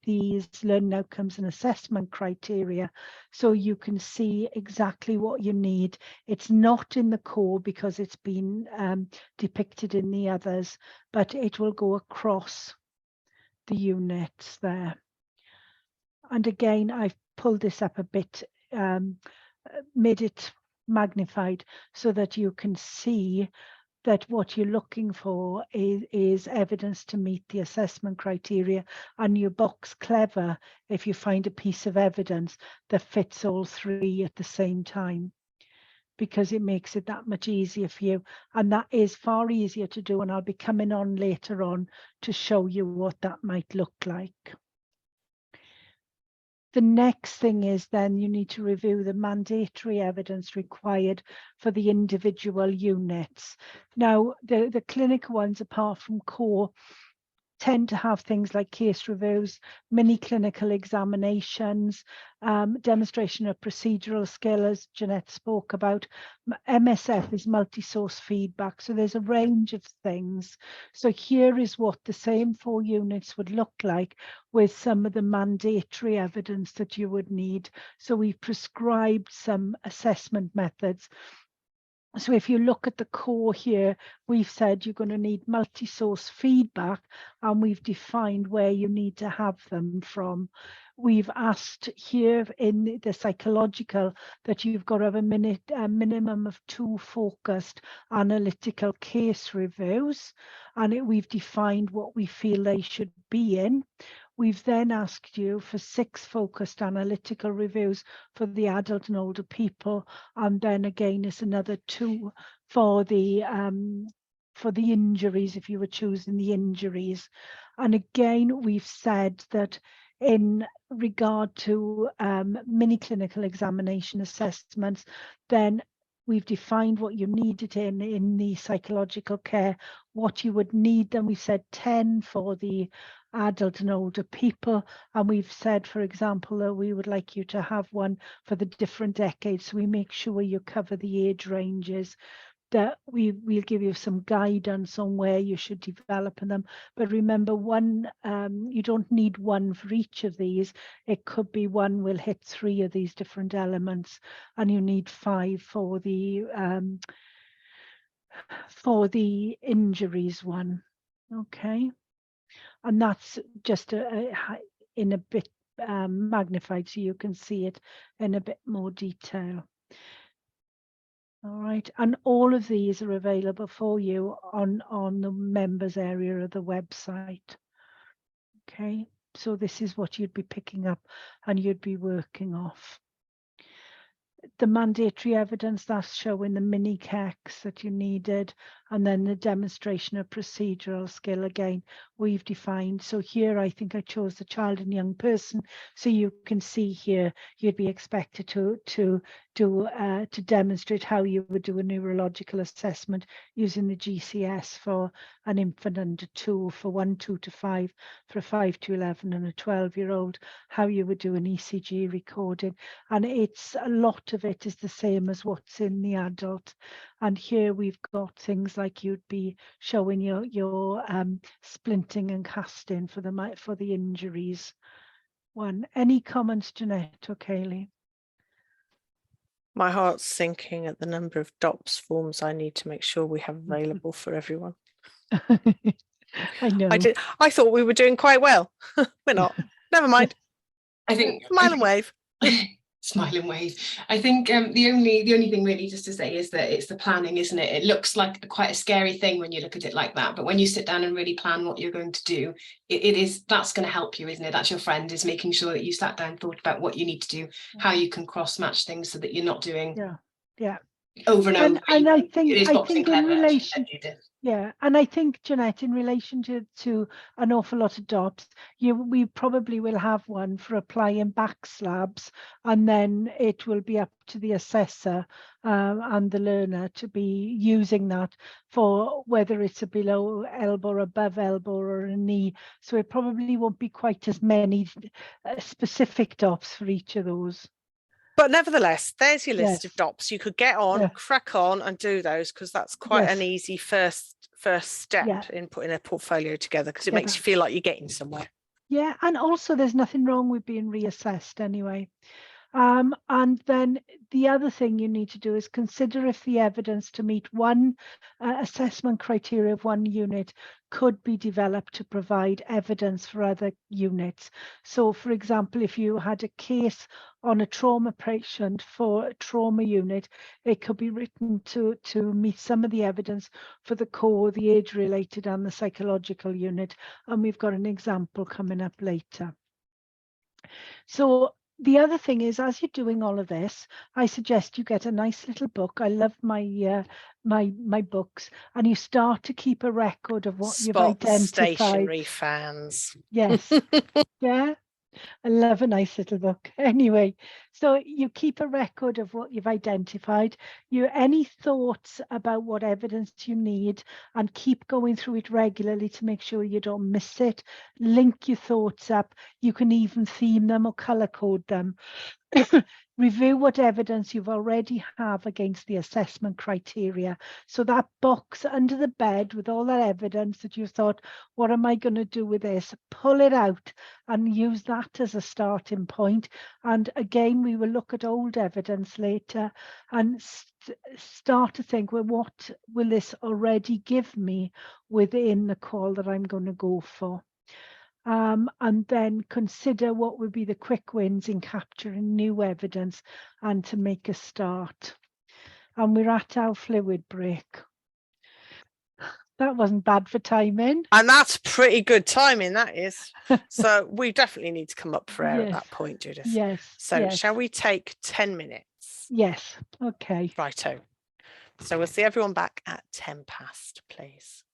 these learning outcomes and assessment criteria. So you can see exactly what you need. It's not in the core because it's been depicted in the others, but it will go across the units there. And again, I've pulled this up a bit, made it magnified so that you can see that what you're looking for is evidence to meet the assessment criteria, and you box clever if you find a piece of evidence that fits all 3 at the same time. because it makes it that much easier for you. And that is far easier to do. And I'll be coming on later on to show you what that might look like. The next thing is then you need to review the mandatory evidence required for the individual units. Now, the clinical ones, apart from core, tend to have things like case reviews, mini clinical examinations, demonstration of procedural skill, as Jeanette spoke about. MSF is multi-source feedback, so there's a range of things. So here is what the same 4 units would look like with some of the mandatory evidence that you would need. So we've prescribed some assessment methods. So if you look at the core here, we've said you're going to need multi-source feedback, and we've defined where you need to have them from. We've asked here in the psychological that you've got to have a minimum of 2 focused analytical case reviews, and we've defined what we feel they should be in. We've then asked you for 6 focused analytical reviews for the adult and older people, and then again it's another 2 for the injuries, if you were choosing the injuries. And again, we've said that in regard to mini clinical examination assessments, then we've defined what you needed in the psychological care, what you would need. Then we said 10 for the adult and older people, and we've said, for example, that we would like you to have one for the different decades, so we make sure you cover the age ranges. That we'll give you some guidance on where you should develop in them. But remember, one, you don't need one for each of these. It could be one will hit 3 of these different elements, and you need 5 for the injuries one. Okay, and that's just in a bit magnified, so you can see it in a bit more detail. All right, and all of these are available for you on the members area of the website. Okay, so this is what you'd be picking up and you'd be working off. The mandatory evidence, that's showing the mini CACs that you needed, and then the demonstration of procedural skill, again, we've defined. So here I think I chose the child and young person, so you can see here you'd be expected to demonstrate how you would do a neurological assessment using the GCS for an infant under 2, for 1 2 to 5, for a 5 to 11 and a 12-year-old, how you would do an ECG recording. And it's a lot of it is the same as what's in the adult. And here we've got things like you'd be showing your splinting and casting for the injuries one. Any comments, Jeanette or Kaylee? My heart's sinking at the number of DOPS forms I need to make sure we have available for everyone. I know. I thought we were doing quite well. We're not. Never mind. I think smile and wave. Smile and wave. I think the only thing really just to say is that it's the planning, isn't it? It looks like quite a scary thing when you look at it like that, but when you sit down and really plan what you're going to do, that's going to help you, isn't it? That's your friend, is making sure that you sat down, thought about what you need to do, how you can cross match things so that you're not doing over and over. And I think in relation. Yeah, and I think, Jeanette, in relation to an awful lot of DOPS, we probably will have one for applying back slabs, and then it will be up to the assessor and the learner to be using that for whether it's a below elbow or above elbow or a knee. So it probably won't be quite as many specific DOPS for each of those. But nevertheless, there's your list of DOPS. You could get on, crack on and do those, because that's quite an easy first step in putting a portfolio together, because it makes you feel like you're getting somewhere. Yeah, and also there's nothing wrong with being reassessed anyway. And then the other thing you need to do is consider if the evidence to meet one assessment criteria of one unit could be developed to provide evidence for other units. So, for example, if you had a case on a trauma patient for a trauma unit, it could be written to meet some of the evidence for the core, the age-related and the psychological unit. And we've got an example coming up later. So the other thing is, as you're doing all of this, I suggest you get a nice little book. I love my my books, and you start to keep a record of what you've Spot identified. stationary fans. Yes. Yeah. I love a nice little book. Anyway, so you keep a record of what you've identified. Any thoughts about what evidence you need, and keep going through it regularly to make sure you don't miss it. Link your thoughts up. You can even theme them or color code them. Review what evidence you've already have against the assessment criteria. So that box under the bed with all that evidence that you thought, what am I going to do with this? Pull it out and use that as a starting point. And again, we will look at old evidence later and start to think, well, what will this already give me within the call that I'm going to go for? And then consider what would be the quick wins in capturing new evidence and to make a start. And we're at our fluid break. That wasn't bad for timing. And that's pretty good timing, that is. So we definitely need to come up for air at that point, Judith. Yes. So yes. shall we take 10 minutes? Yes. Okay. Righto. So we'll see everyone back at 10 past, please.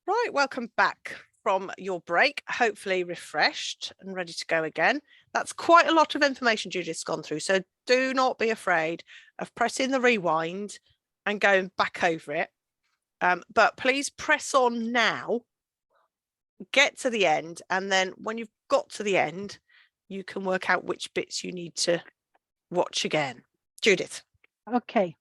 Right, welcome back from your break, hopefully refreshed and ready to go again. That's quite a lot of information Judith's gone through, so do not be afraid of pressing the rewind and going back over it. But please press on now, get to the end, and then when you've got to the end, you can work out which bits you need to watch again. Judith. Okay.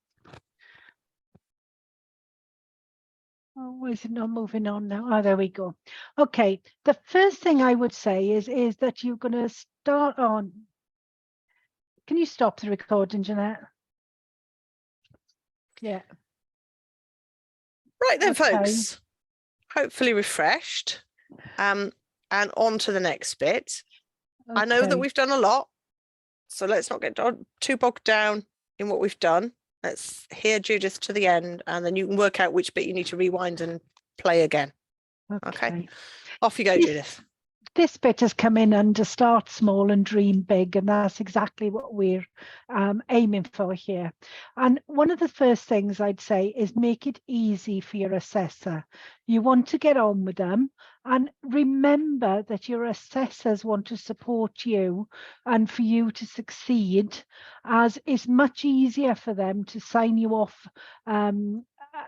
Oh, why is it not moving on now? Oh, there we go. Okay, the first thing I would say is that you're going to start on. Can you stop the recording, Jeanette? Yeah. Right then, Okay. folks. Hopefully refreshed. And on to the next bit. Okay. I know that we've done a lot, so let's not get too bogged down in what we've done. Let's hear Judith to the end, and then you can work out which bit you need to rewind and play again. Okay. Off you go, Judith. This bit has come in under start small and dream big, and that's exactly what we're aiming for here. And one of the first things I'd say is make it easy for your assessor. You want to get on with them, and remember that your assessors want to support you and for you to succeed, as it's much easier for them to sign you off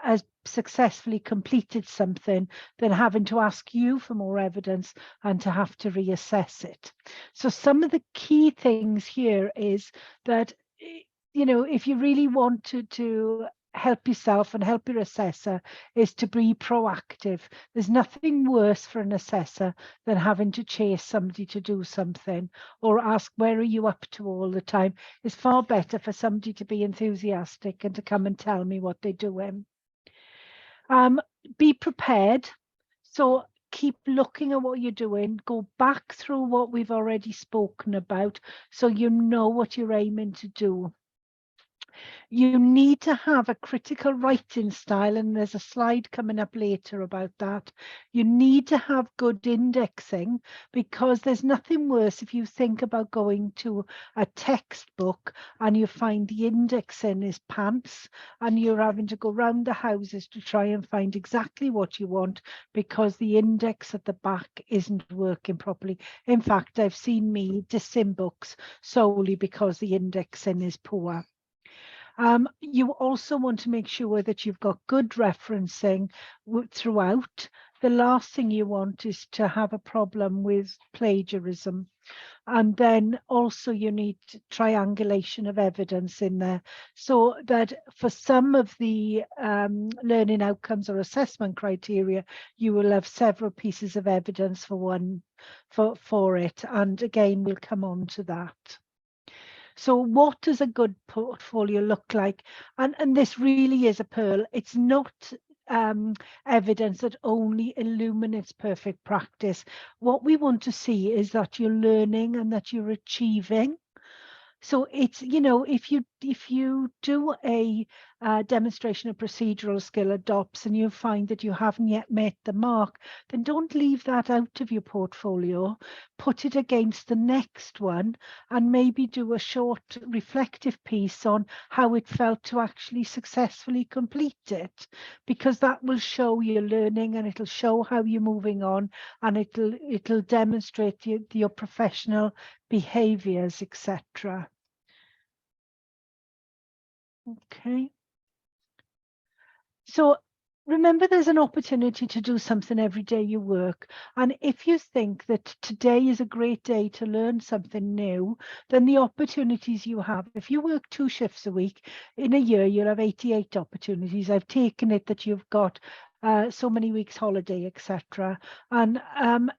as successfully completed something than having to ask you for more evidence and to have to reassess it. So some of the key things here is that, you know, if you really want to help yourself and help your assessor, is to be proactive. There's nothing worse for an assessor than having to chase somebody to do something or ask, where are you up to all the time? It's far better for somebody to be enthusiastic and to come and tell me what they're doing. Be prepared. So keep looking at what you're doing. Go back through what we've already spoken about so you know what you're aiming to do. You need to have a critical writing style, and there's a slide coming up later about that. You need to have good indexing, because there's nothing worse if you think about going to a textbook and you find the indexing is pants and you're having to go round the houses to try and find exactly what you want because the index at the back isn't working properly. In fact, I've seen me dissim books solely because the indexing is poor. You also want to make sure that you've got good referencing throughout. The last thing you want is to have a problem with plagiarism. And then also you need triangulation of evidence in there, so that for some of the learning outcomes or assessment criteria, you will have several pieces of evidence for one for it. And again, we'll come on to that. So what does a good portfolio look like? And this really is a pearl. It's not evidence that only illuminates perfect practice. What we want to see is that you're learning and that you're achieving. So it's, you know, if you you do a demonstration of procedural skill at DOPS and you find that you haven't yet met the mark, then don't leave that out of your portfolio. Put it against the next one and maybe do a short reflective piece on how it felt to actually successfully complete it, because that will show your learning and it'll show how you're moving on, and it'll demonstrate your professional behaviors, etc. Okay. So remember, there's an opportunity to do something every day you work. And if you think that today is a great day to learn something new, then the opportunities you have, if you work 2 shifts a week, in a year, you'll have 88 opportunities. I've taken it that you've got so many weeks holiday, etc. And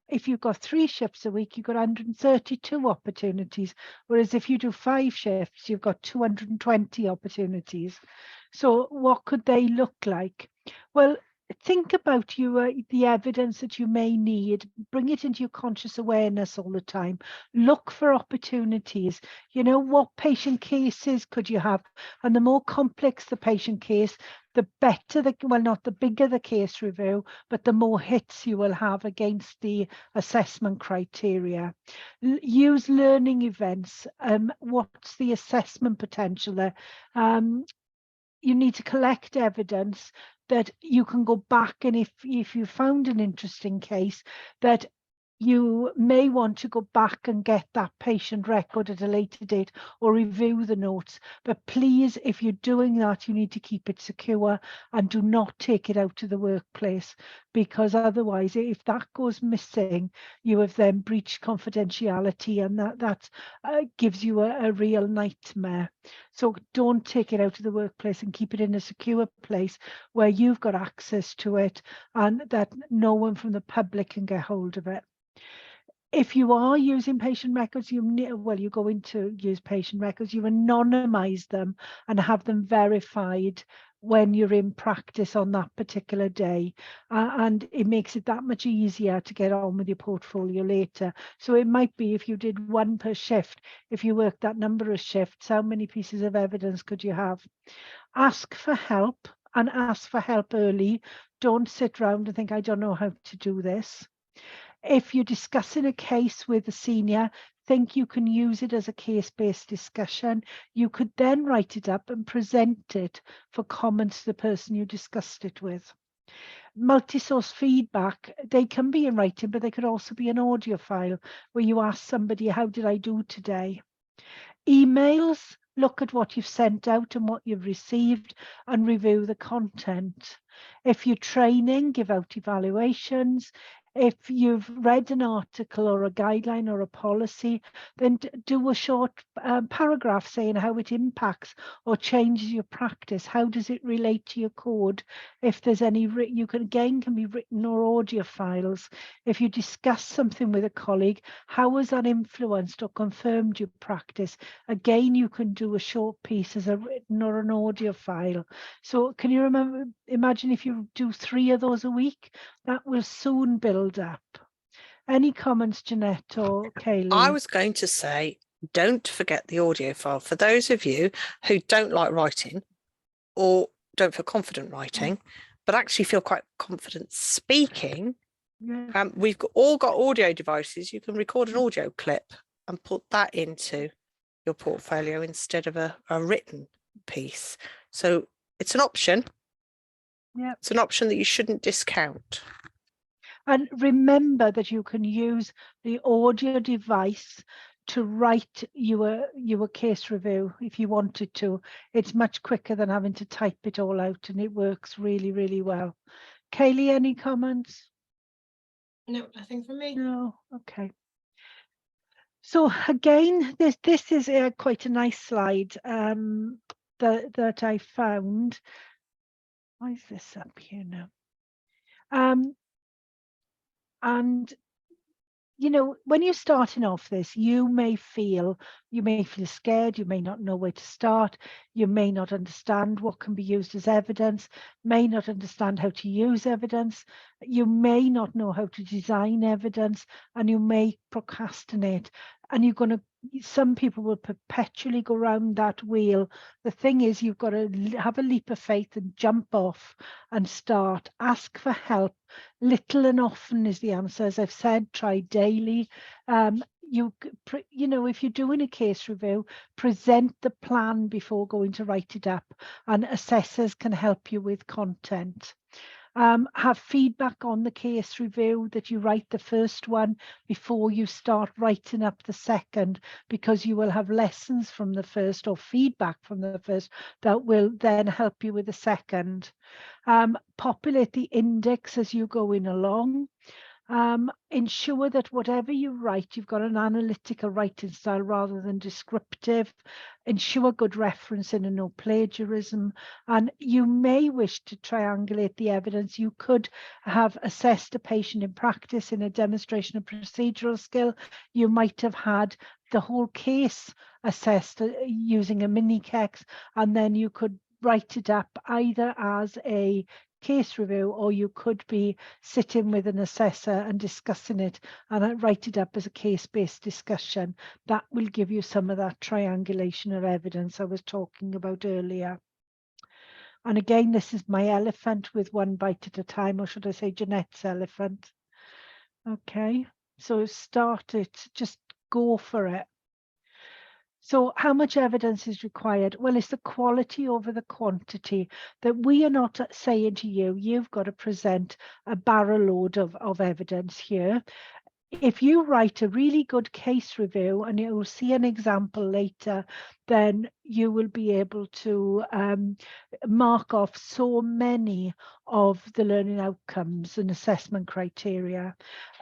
if you've got 3 shifts a week, you've got 132 opportunities. Whereas if you do 5 shifts, you've got 220 opportunities. So what could they look like? Well, think about the evidence that you may need, bring it into your conscious awareness all the time. Look for opportunities. You know, what patient cases could you have? And the more complex the patient case, the better not the bigger the case review, but the more hits you will have against the assessment criteria. Use learning events. What's the assessment potential there? You need to collect evidence that you can go back, and if you found an interesting case, that you may want to go back and get that patient record at a later date or review the notes. But please, if you're doing that, you need to keep it secure and do not take it out to the workplace, because otherwise, if that goes missing, you have then breached confidentiality, and that gives you a real nightmare. So don't take it out to the workplace and keep it in a secure place where you've got access to it and that no one from the public can get hold of it. If you are using patient records, you go into use patient records, you anonymize them and have them verified when you're in practice on that particular day. And it makes it that much easier to get on with your portfolio later. So it might be, if you did 1 per shift, if you worked that number of shifts, how many pieces of evidence could you have? Ask for help, and ask for help early. Don't sit around and think, I don't know how to do this. If you're discussing a case with a senior, think you can use it as a case-based discussion. You could then write it up and present it for comments to the person you discussed it with. Multi-source feedback, they can be in writing, but they could also be an audio file where you ask somebody, how did I do today? Emails, look at what you've sent out and what you've received and review the content. If you're training, give out evaluations. If you've read an article or a guideline or a policy, then do a short paragraph saying how it impacts or changes your practice. How does it relate to your code? If there's any, you can be written or audio files. If you discuss something with a colleague, how has that influenced or confirmed your practice? Again, you can do a short piece as a written or an audio file. So can you imagine if you do 3 of those a week, that will soon build up. Any comments, Jeanette or Kaylee? I was going to say, don't forget the audio file. For those of you who don't like writing or don't feel confident writing, but actually feel quite confident speaking, we've all got audio devices. You can record an audio clip and put that into your portfolio instead of a written piece. So it's an option. Yeah, it's an option that you shouldn't discount. And remember that you can use the audio device to write your case review if you wanted to. It's much quicker than having to type it all out, and it works really, really well. Kaylee, any comments? No, nothing from me. No, okay. So again, this is quite a nice slide that I found. Why is this up here now? And you know, when you're starting off this, you may feel scared, you may not know where to start, you may not understand what can be used as evidence, may not understand how to use evidence, you may not know how to design evidence, and you may procrastinate. And you're going to some people will perpetually go round that wheel. The thing is, you've got to have a leap of faith and jump off and start. Ask for help. Little and often is the answer. As I've said, try daily. You know, if you're doing a case review, present the plan before going to write it up, and assessors can help you with content. Have feedback on the case review, that you write the first one before you start writing up the second, because you will have lessons from the first or feedback from the first that will then help you with the second. Populate the index as you go in along. Ensure that whatever you write, you've got an analytical writing style rather than descriptive. Ensure good referencing and no plagiarism. And you may wish to triangulate the evidence. You could have assessed a patient in practice in a demonstration of procedural skill. You might have had the whole case assessed using a mini CEX, and then you could write it up either as a case review, or you could be sitting with an assessor and discussing it and write it up as a case-based discussion. That will give you some of that triangulation of evidence I was talking about earlier. And again, this is my elephant with one bite at a time, or should I say Jeanette's elephant. Okay, so start it, just go for it. So how much evidence is required? Well, it's the quality over the quantity. That we are not saying to you, you've got to present a barrel load of evidence here. If you write a really good case review, and you'll see an example later, then you will be able to mark off so many of the learning outcomes and assessment criteria.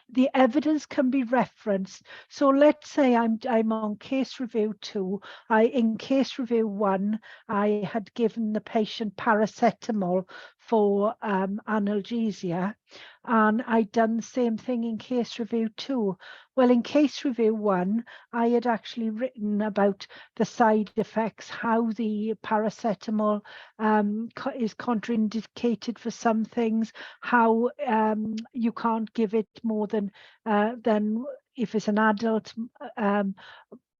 The evidence can be referenced. So let's say I'm on case review 2. In case review 1, I had given the patient paracetamol for analgesia, and I'd done the same thing in case review 2. Well, in case review 1, I had actually written about the side effects, how the paracetamol is contraindicated for some things, how you can't give it more than if it's an adult,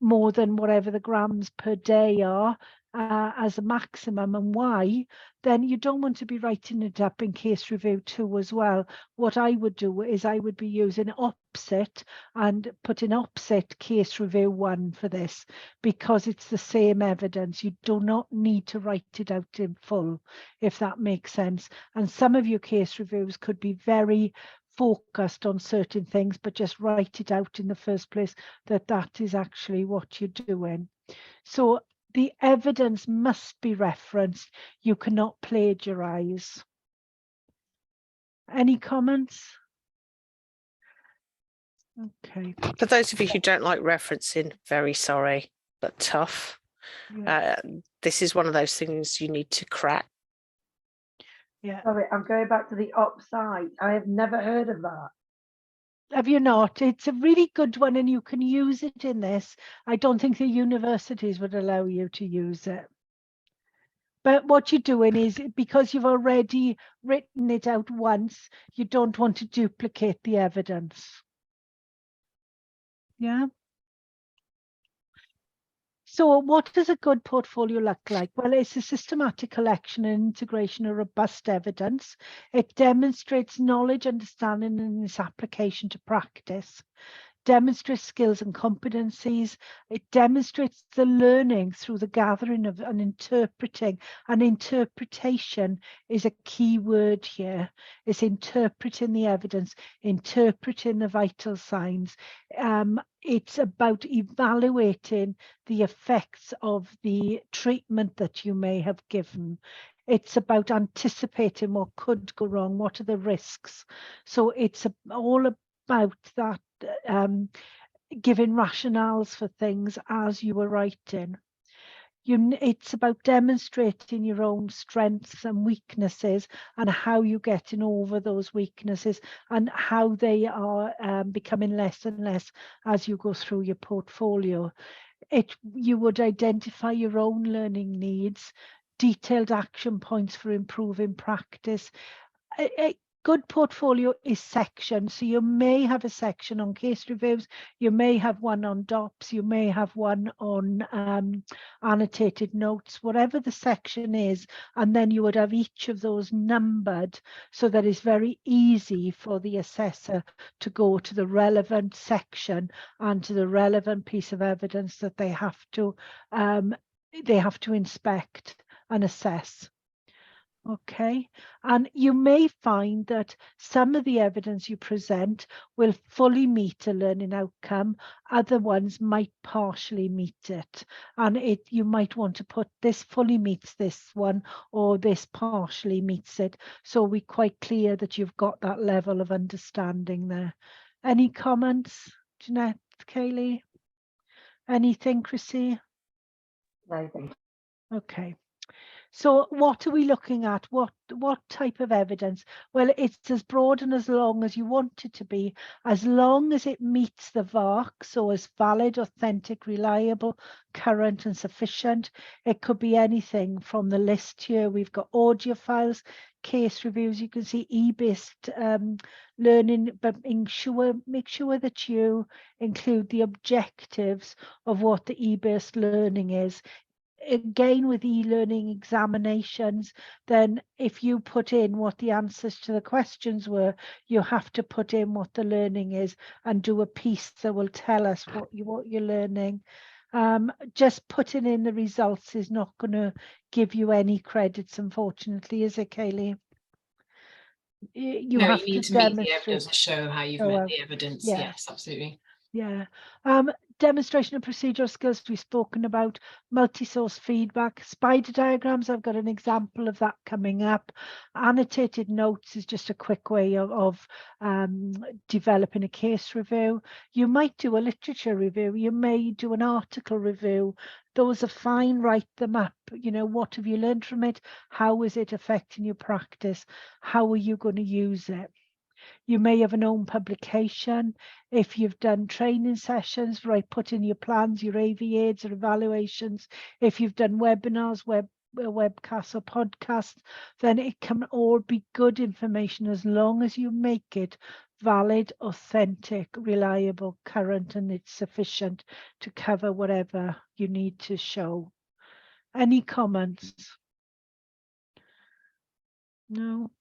more than whatever the grams per day are as a maximum, and why. Then you don't want to be writing it up in case review 2 as well. What I would do is I would be using opposite and putting opposite case review 1 for this, because it's the same evidence. You do not need to write it out in full, if that makes sense. And some of your case reviews could be very focused on certain things, but just write it out in the first place that that is actually what you're doing. So the evidence must be referenced. You cannot plagiarize. Any comments? Okay. For those of you who don't like referencing, very sorry, but tough. Yeah. This is one of those things you need to crack. Yeah. Sorry, I'm going back to the site. I have never heard of that. Have you not? It's a really good one, and you can use it in this. I don't think the universities would allow you to use it. But what you're doing is, because you've already written it out once, you don't want to duplicate the evidence. Yeah. So what does a good portfolio look like? Well, it's a systematic collection and integration of robust evidence. It demonstrates knowledge, understanding, and its application to practice. Demonstrates skills and competencies. It demonstrates the learning through the gathering of and interpreting. And interpretation is a key word here. It's interpreting the evidence, interpreting the vital signs. It's about evaluating the effects of the treatment that you may have given. It's about anticipating what could go wrong, what are the risks. So it's all about that, giving rationales for things as you were writing. It's about demonstrating your own strengths and weaknesses, and how you're getting over those weaknesses, and how they are becoming less and less as you go through your portfolio. You would identify your own learning needs, detailed action points for improving practice. good portfolio is sectioned. So you may have a section on case reviews, you may have one on DOPS, you may have one on annotated notes, whatever the section is, and then you would have each of those numbered so that it's very easy for the assessor to go to the relevant section and to the relevant piece of evidence that they have to inspect and assess. Okay, and you may find that some of the evidence you present will fully meet a learning outcome, other ones might partially meet it, and you might want to put this fully meets this one or this partially meets it, so we're quite clear that you've got that level of understanding there. Any comments, Jeanette, Kaylee? Anything, Chrissy? No, thank you. Okay. So what are we looking at? What type of evidence? Well, it's as broad and as long as you want it to be, as long as it meets the VARC, so as valid, authentic, reliable, current and sufficient. It could be anything from the list here. We've got audio files, case reviews, you can see e-based learning, but make sure that you include the objectives of what the e-based learning is. Again, with e-learning examinations, then if you put in what the answers to the questions were, you have to put in what the learning is and do a piece that will tell us what you're learning. Just putting in the results is not going to give you any credits, unfortunately, is it, Kaylee? You have need to meet the demonstrate, evidence, show how you've met the evidence. yeah. Yes, absolutely. Yeah. Demonstration of procedural skills we've spoken about, multi-source feedback, spider diagrams, I've got an example of that coming up. Annotated notes is just a quick way of developing a case review. You might do a literature review, you may do an article review. Those are fine, write them up. You know, what have you learned from it? How is it affecting your practice? How are you going to use it? You may have an own publication. If you've done training sessions, right, put in your plans, your AVAs or evaluations. If you've done webinars, webcasts or podcasts, then it can all be good information as long as you make it valid, authentic, reliable, current, and it's sufficient to cover whatever you need to show. Any comments? No?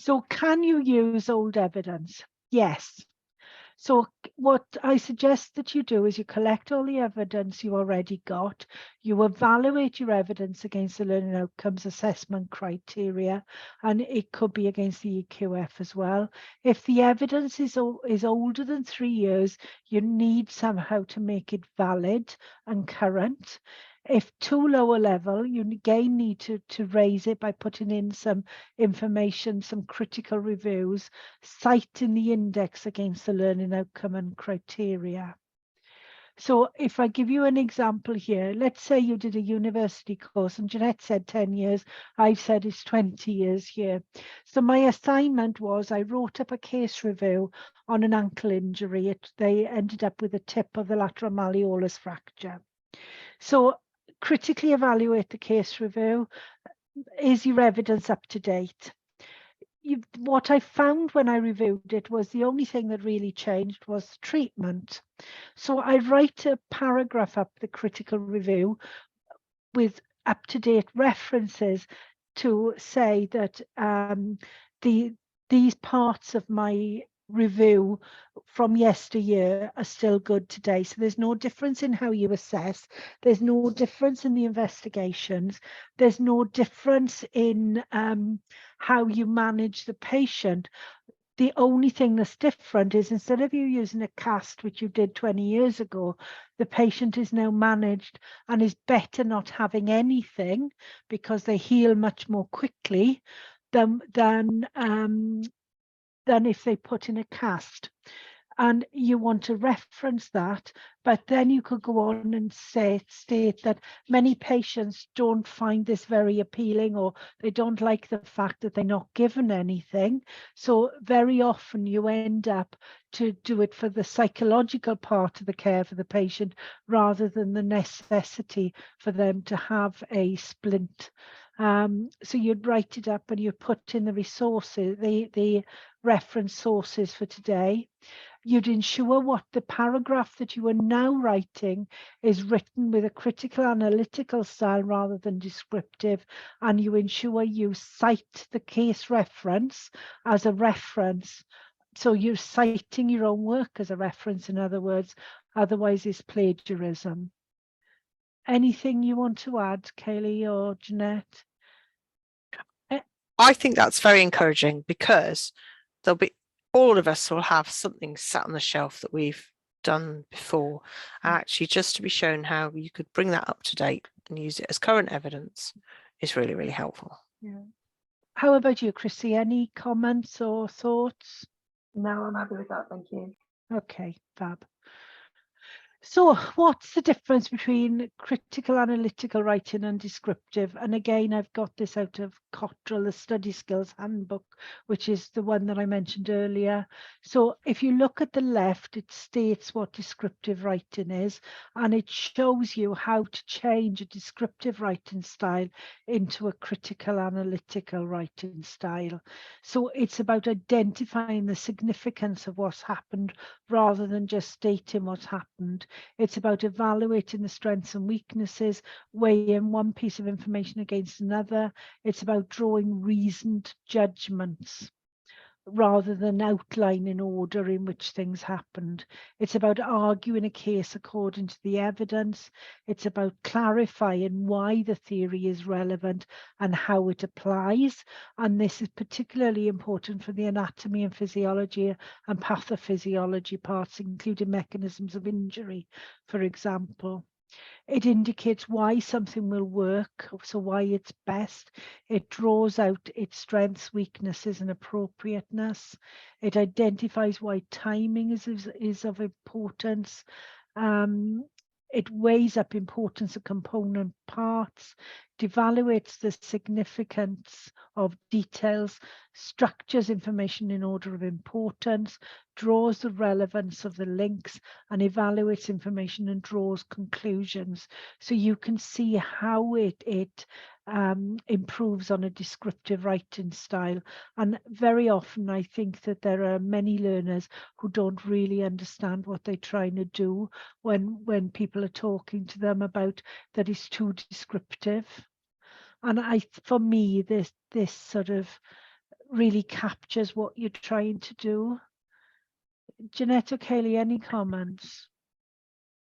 So can you use old evidence? Yes. So what I suggest that you do is you collect all the evidence you already got, you evaluate your evidence against the learning outcomes assessment criteria, and it could be against the EQF as well. If the evidence is older than 3 years, you need somehow to make it valid and current. If too low a level, you again need to raise it by putting in some information, some critical reviews, citing the index against the learning outcome and criteria. So if I give you an example here, let's say you did a university course and Jeanette said 10 years, I've said it's 20 years here. So my assignment was I wrote up a case review on an ankle injury. They ended up with a tip of the lateral malleolus fracture. So critically evaluate the case review. Is your evidence up to date? What I found when I reviewed it was the only thing that really changed was treatment. So I write a paragraph up the critical review with up-to-date references to say that these parts of my review from yesteryear are still good today. So there's no difference in how you assess. There's no difference in the investigations. There's no difference in how you manage the patient. The only thing that's different is instead of you using a cast, which you did 20 years ago, the patient is now managed and is better not having anything because they heal much more quickly than if they put in a cast. And you want to reference that, but then you could go on and state that many patients don't find this very appealing, or they don't like the fact that they're not given anything. So very often you end up to do it for the psychological part of the care for the patient rather than the necessity for them to have a splint So you'd write it up and you put in the resources, the reference sources for today. You'd ensure what the paragraph that you are now writing is written with a critical analytical style rather than descriptive, and you ensure you cite the case reference as a reference. So you're citing your own work as a reference, in other words, otherwise it's plagiarism. Anything you want to add, Kaylee or Jeanette? I think that's very encouraging, because there'll be, all of us will have something sat on the shelf that we've done before. Actually, just to be shown how you could bring that up to date and use it as current evidence is really, really helpful. Yeah. How about you, Chrissy? Any comments or thoughts? No, I'm happy with that, thank you. Okay, fab. So what's the difference between critical analytical writing and descriptive? And again, I've got this out of Cottrell, the Study Skills Handbook, which is the one that I mentioned earlier. So if you look at the left, it states what descriptive writing is, and it shows you how to change a descriptive writing style into a critical analytical writing style. So it's about identifying the significance of what's happened rather than just stating what's happened. It's about evaluating the strengths and weaknesses, weighing one piece of information against another. It's about drawing reasoned judgments rather than outlining order in which things happened. It's about arguing a case according to the evidence. It's about clarifying why the theory is relevant and how it applies. And this is particularly important for the anatomy and physiology and pathophysiology parts, including mechanisms of injury, for example. It indicates why something will work, so why it's best. It draws out its strengths, weaknesses, and appropriateness. It identifies why timing is of importance. It weighs up importance of component parts, evaluates the significance of details, structures information in order of importance, draws the relevance of the links, and evaluates information and draws conclusions. So you can see how it improves on a descriptive writing style. And very often I think that there are many learners who don't really understand what they're trying to do when people are talking to them about that it's too descriptive. And for me, this sort of really captures what you're trying to do. Jeanette or Kaylee, any comments?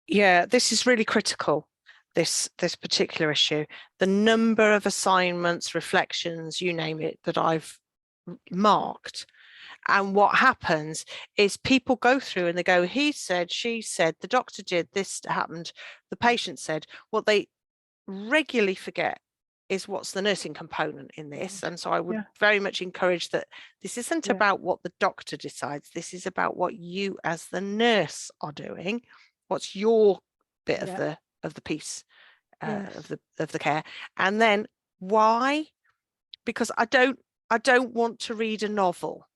Yeah, this is really critical, this particular issue. The number of assignments, reflections, you name it, that I've marked. And what happens is people go through and they go, he said, she said, the doctor did, this happened, the patient said. What they regularly forget is what's the nursing component in this. And so I would very much encourage that this isn't about what the doctor decides. This is about what you as the nurse are doing. What's your bit of the piece of the care, and then why? Because I don't want to read a novel.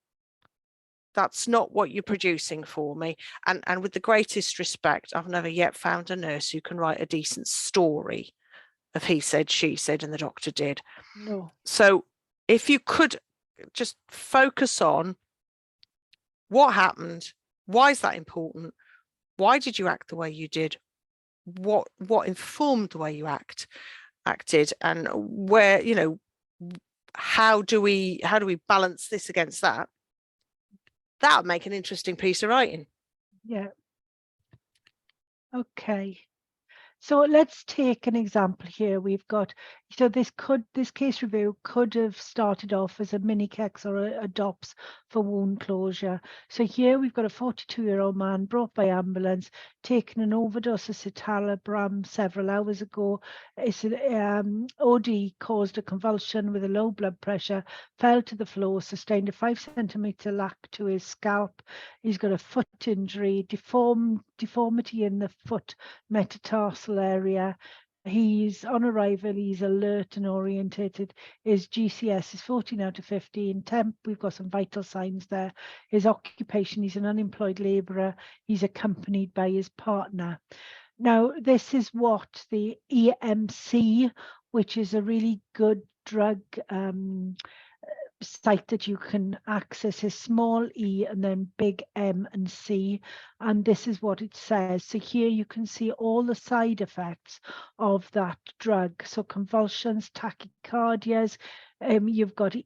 That's not what you're producing for me. And with the greatest respect, I've never yet found a nurse who can write a decent story of he said, she said, and the doctor did. No. So if you could just focus on what happened, why is that important? Why did you act the way you did? What informed the way you acted, and where, you know, how do we balance this against that? That would make an interesting piece of writing. Yeah. Okay. So let's take an example here. We've got, so this case review could have started off as a mini CEX or a DOPS for wound closure. So here we've got a 42-year-old man brought by ambulance, taken an overdose of citalopram several hours ago. It's OD caused a convulsion with a low blood pressure, fell to the floor, sustained a 5-centimeter lac to his scalp. He's got a foot injury, deformity in the foot metatarsal area. He's on arrival, he's alert and orientated. His GCS is 14 out of 15. Temp, we've got some vital signs there. His occupation, he's an unemployed labourer. He's accompanied by his partner. Now, this is what the EMC which is a really good drug site that you can access, is small e and then big M and C, and this is what it says. So here you can see all the side effects of that drug. So convulsions, tachycardias, you've got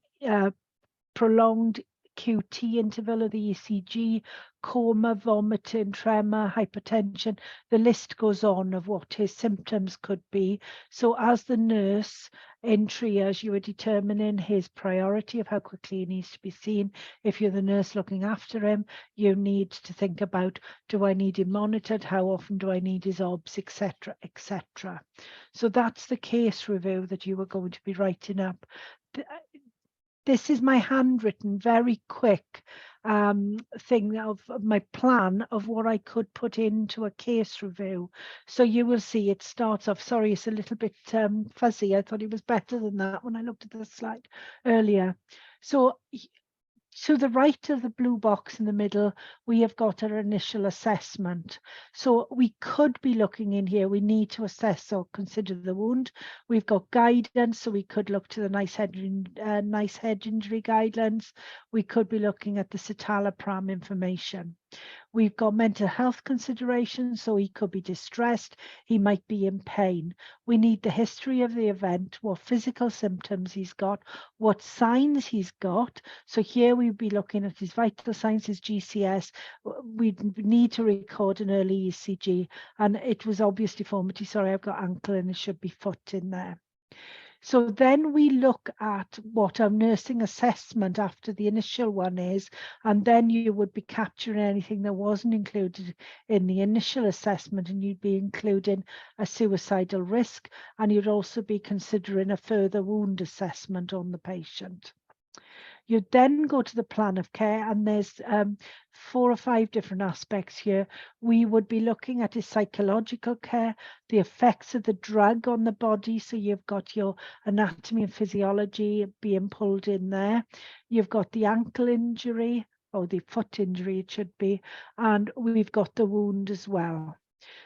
prolonged QT interval of the ECG, coma, vomiting, tremor, hypertension. The list goes on of what his symptoms could be. So as the nurse in triage, you are determining his priority of how quickly he needs to be seen. If you're the nurse looking after him, you need to think about, do I need him monitored? How often do I need his OBS, etc., etc. So that's the case review that you are going to be writing up. This is my handwritten, very quick thing of my plan of what I could put into a case review. So you will see it starts off, sorry, it's a little bit fuzzy. I thought it was better than that when I looked at the slide earlier. So to the right of the blue box in the middle, we have got our initial assessment. So we could be looking in here, we need to assess or consider the wound. We've got guidance, so we could look to the nice head injury guidelines. We could be looking at the citalopram information. We've got mental health considerations, so he could be distressed, he might be in pain. We need the history of the event, what physical symptoms he's got, what signs he's got. So here we'd be looking at his vital signs, his GCS. We need to record an early ECG, and it was obvious deformity. Sorry, I've got ankle and it should be foot in there. So then we look at what our nursing assessment after the initial one is, and then you would be capturing anything that wasn't included in the initial assessment, and you'd be including a suicidal risk, and you'd also be considering a further wound assessment on the patient. You then go to the plan of care, and there's 4 or 5 different aspects here. We would be looking at his psychological care, the effects of the drug on the body. So you've got your anatomy and physiology being pulled in there. You've got the ankle injury, or the foot injury it should be, and we've got the wound as well.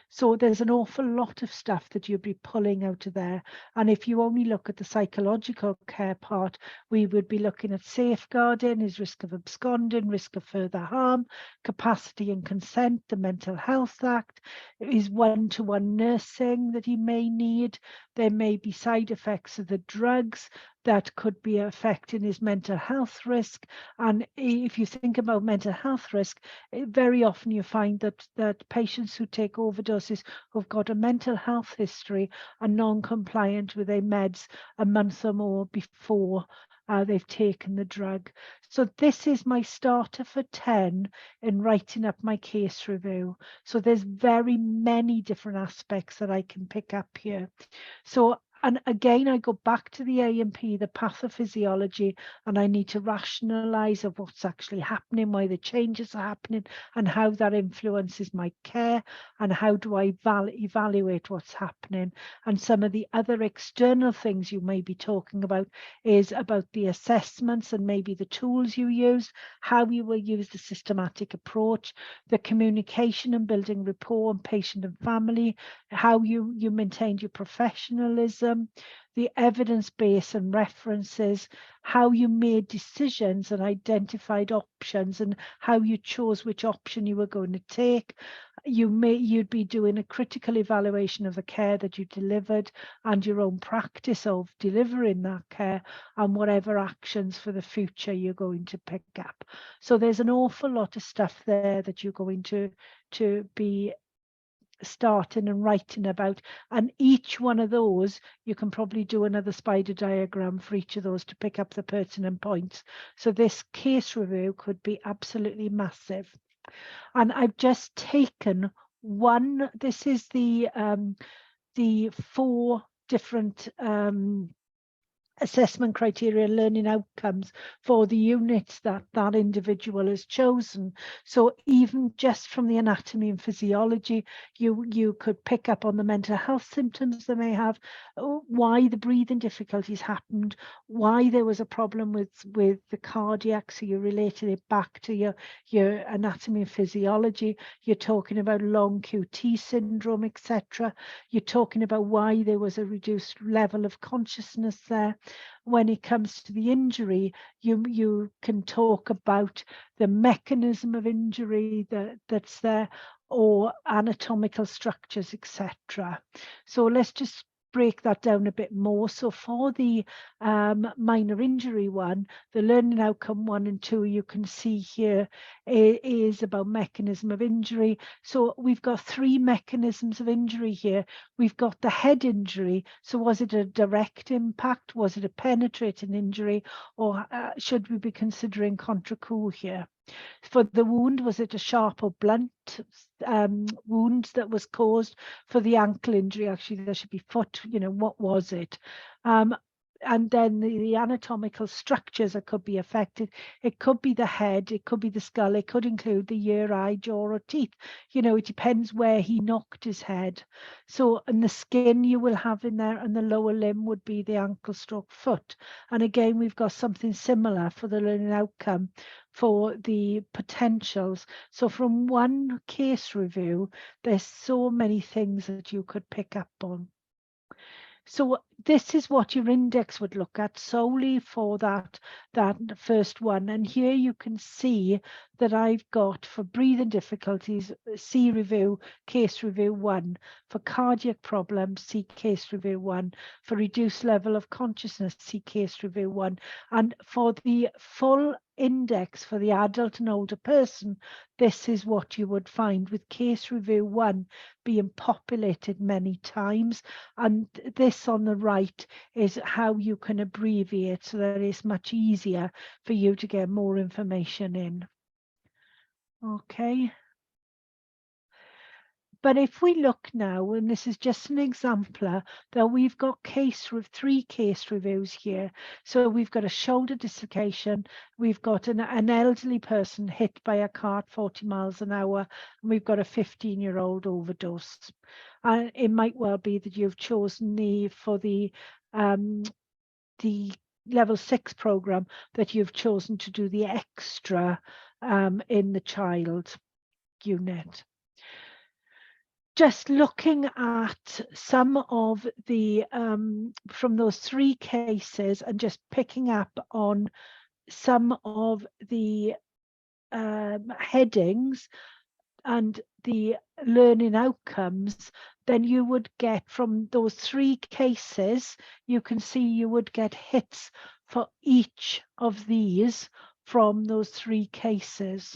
So there's an awful lot of stuff that you'd be pulling out of there. And if you only look at the psychological care part, we would be looking at safeguarding, his risk of absconding, risk of further harm, capacity and consent, the Mental Health Act, his one-to-one nursing that he may need. There may be side effects of the drugs that could be affecting his mental health risk. And if you think about mental health risk, very often you find that patients who take overdoses who've got a mental health history are non-compliant with their meds a month or more before they've taken the drug. So this is my starter for 10 in writing up my case review. So there's very many different aspects that I can pick up here. So, and again, I go back to the A&P, the pathophysiology, and I need to rationalize of what's actually happening, why the changes are happening, and how that influences my care, and how do I evaluate what's happening. And some of the other external things you may be talking about is about the assessments and maybe the tools you use, how you will use the systematic approach, the communication and building rapport on patient and family, how you maintained your professionalism, the evidence base and references, how you made decisions and identified options, and how you chose which option you were going to take. You'd be doing a critical evaluation of the care that you delivered and your own practice of delivering that care, and whatever actions for the future you're going to pick up. So there's an awful lot of stuff there that you're going to be starting and writing about, and each one of those you can probably do another spider diagram for each of those to pick up the pertinent points. So this case review could be absolutely massive. And I've just taken one, this is the 4 different assessment criteria, learning outcomes for the units that that individual has chosen. So even just from the anatomy and physiology, you could pick up on the mental health symptoms they may have, why the breathing difficulties happened, why there was a problem with the cardiac, so you related it back to your anatomy and physiology. You're talking about long QT syndrome, etc. You're talking about why there was a reduced level of consciousness there. When it comes to the injury, you can talk about the mechanism of injury that's there, or anatomical structures, etc. So let's just break that down a bit more. So for the minor injury one, the learning outcome 1 and 2, you can see here is about mechanism of injury. So we've got 3 mechanisms of injury here. We've got the head injury. So was it a direct impact? Was it a penetrating injury? Or should we be considering contra coup here? For the wound, was it a sharp or blunt wound that was caused? For the ankle injury, actually, there should be foot, what was it? And then the anatomical structures that could be affected. It could be the head, it could be the skull, it could include the ear, eye, jaw, or teeth. It depends where he knocked his head. So, and the skin you will have in there, and the lower limb would be the ankle stroke foot. And again, we've got something similar for the learning outcome for the potentials. So from one case review, there's so many things that you could pick up on. So this is what your index would look at solely for that first one. And here you can see that I've got for breathing difficulties, C review, case review 1. For cardiac problems, see case review 1. For reduced level of consciousness, see case review 1. And for the full index for the adult and older person, this is what you would find, with case review 1 being populated many times. And this on the right is how you can abbreviate so that it's much easier for you to get more information in. Okay. But if we look now, and this is just an exemplar, that we've got 3 case reviews here. So we've got a shoulder dislocation, we've got an elderly person hit by a car at 40 miles an hour, and we've got a 15-year-old overdose. And it might well be that you've chosen for the level 6 program, that you've chosen to do the extra in the child unit. Just looking at some of the from those 3 cases and just picking up on some of the headings and the learning outcomes, then you would get from those 3 cases, you can see you would get hits for each of these from those 3 cases.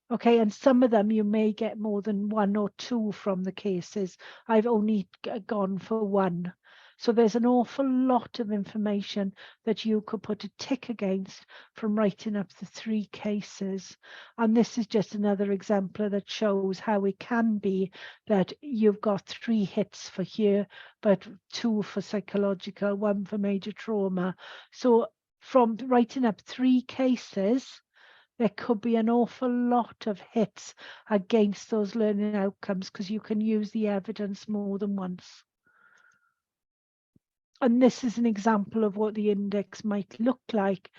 Okay, and some of them you may get more than 1 or 2 from the cases. I've only gone for 1. So there's an awful lot of information that you could put a tick against from writing up the 3 cases. And this is just another exemplar that shows how it can be that you've got 3 hits for here, but 2 for psychological, 1 for major trauma. So from writing up 3 cases, there could be an awful lot of hits against those learning outcomes, because you can use the evidence more than once. And this is an example of what the index might look like.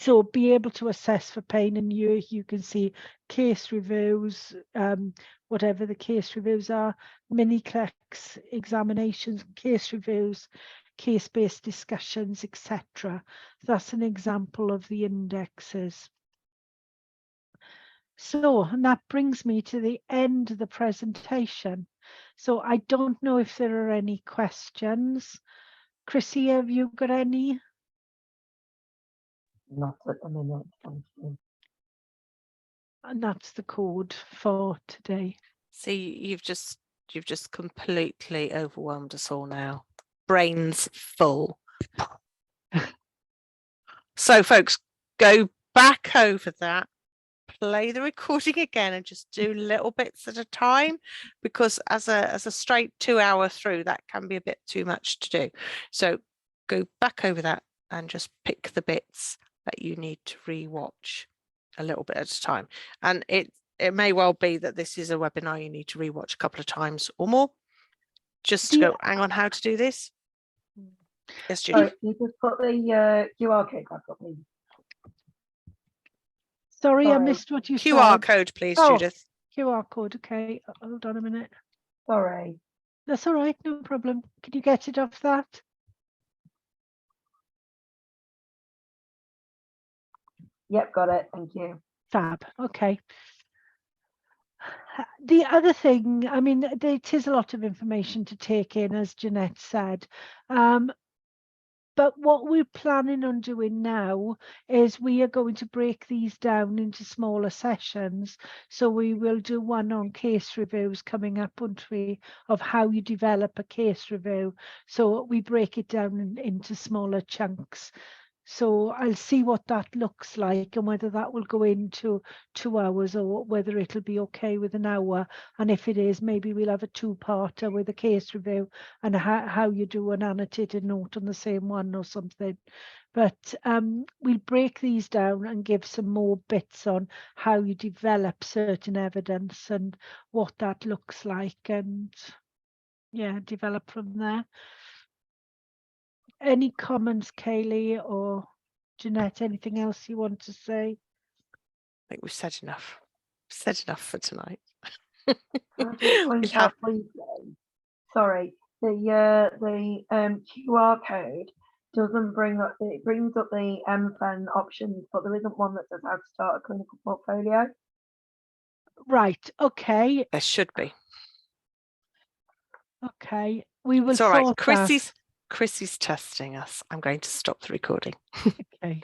So be able to assess for pain, and you can see case reviews, whatever the case reviews are, mini-clex examinations, case reviews, case-based discussions, etc. That's an example of the indexes. So, and that brings me to the end of the presentation. So I don't know if there are any questions. Chrissy, have you got any? Not at the minute, thank you. And that's the code for today. See, you've just completely overwhelmed us all now. Brains full. So folks, go back over that, play the recording again, and just do little bits at a time, because as a straight 2 hour through, that can be a bit too much to do. So go back over that and just pick the bits that you need to re-watch a little bit at a time. And it may well be that this is a webinar you need to re-watch a couple of times or more, just to go, hang on, how to do this. Yes, Judy. Sorry, you just put the QR code back up, please. Sorry, I Sorry. missed what you QR said. code, please, Oh. Judith. QR code, okay. Hold on a minute. Sorry. That's all right, no problem. Can you get it off that? Yep, got it. Thank you. Fab, okay. The other thing, I mean, it is a lot of information to take in, as Jeanette said. But what we're planning on doing now is we are going to break these down into smaller sessions. So we will do one on case reviews coming up, won't we, of how you develop a case review. So we break it down into smaller chunks. So I'll see what that looks like and whether that will go into 2 hours or whether it'll be okay with an hour. And if it is, maybe we'll have a 2-parter with a case review and how you do an annotated note on the same one or something. But we'll break these down and give some more bits on how you develop certain evidence and what that looks like, and yeah, develop from there. Any comments, Kaylee or Jeanette, anything else you want to say? I think we've said enough. Said enough for tonight. Can I just point out briefly? Sorry, the QR code doesn't bring up. It brings up the MFEN options, but there isn't one that says how to start a clinical portfolio. Right. Okay. There should be. Okay. We will It's all right. sort that. Chrissy's testing us. I'm going to stop the recording. Okay.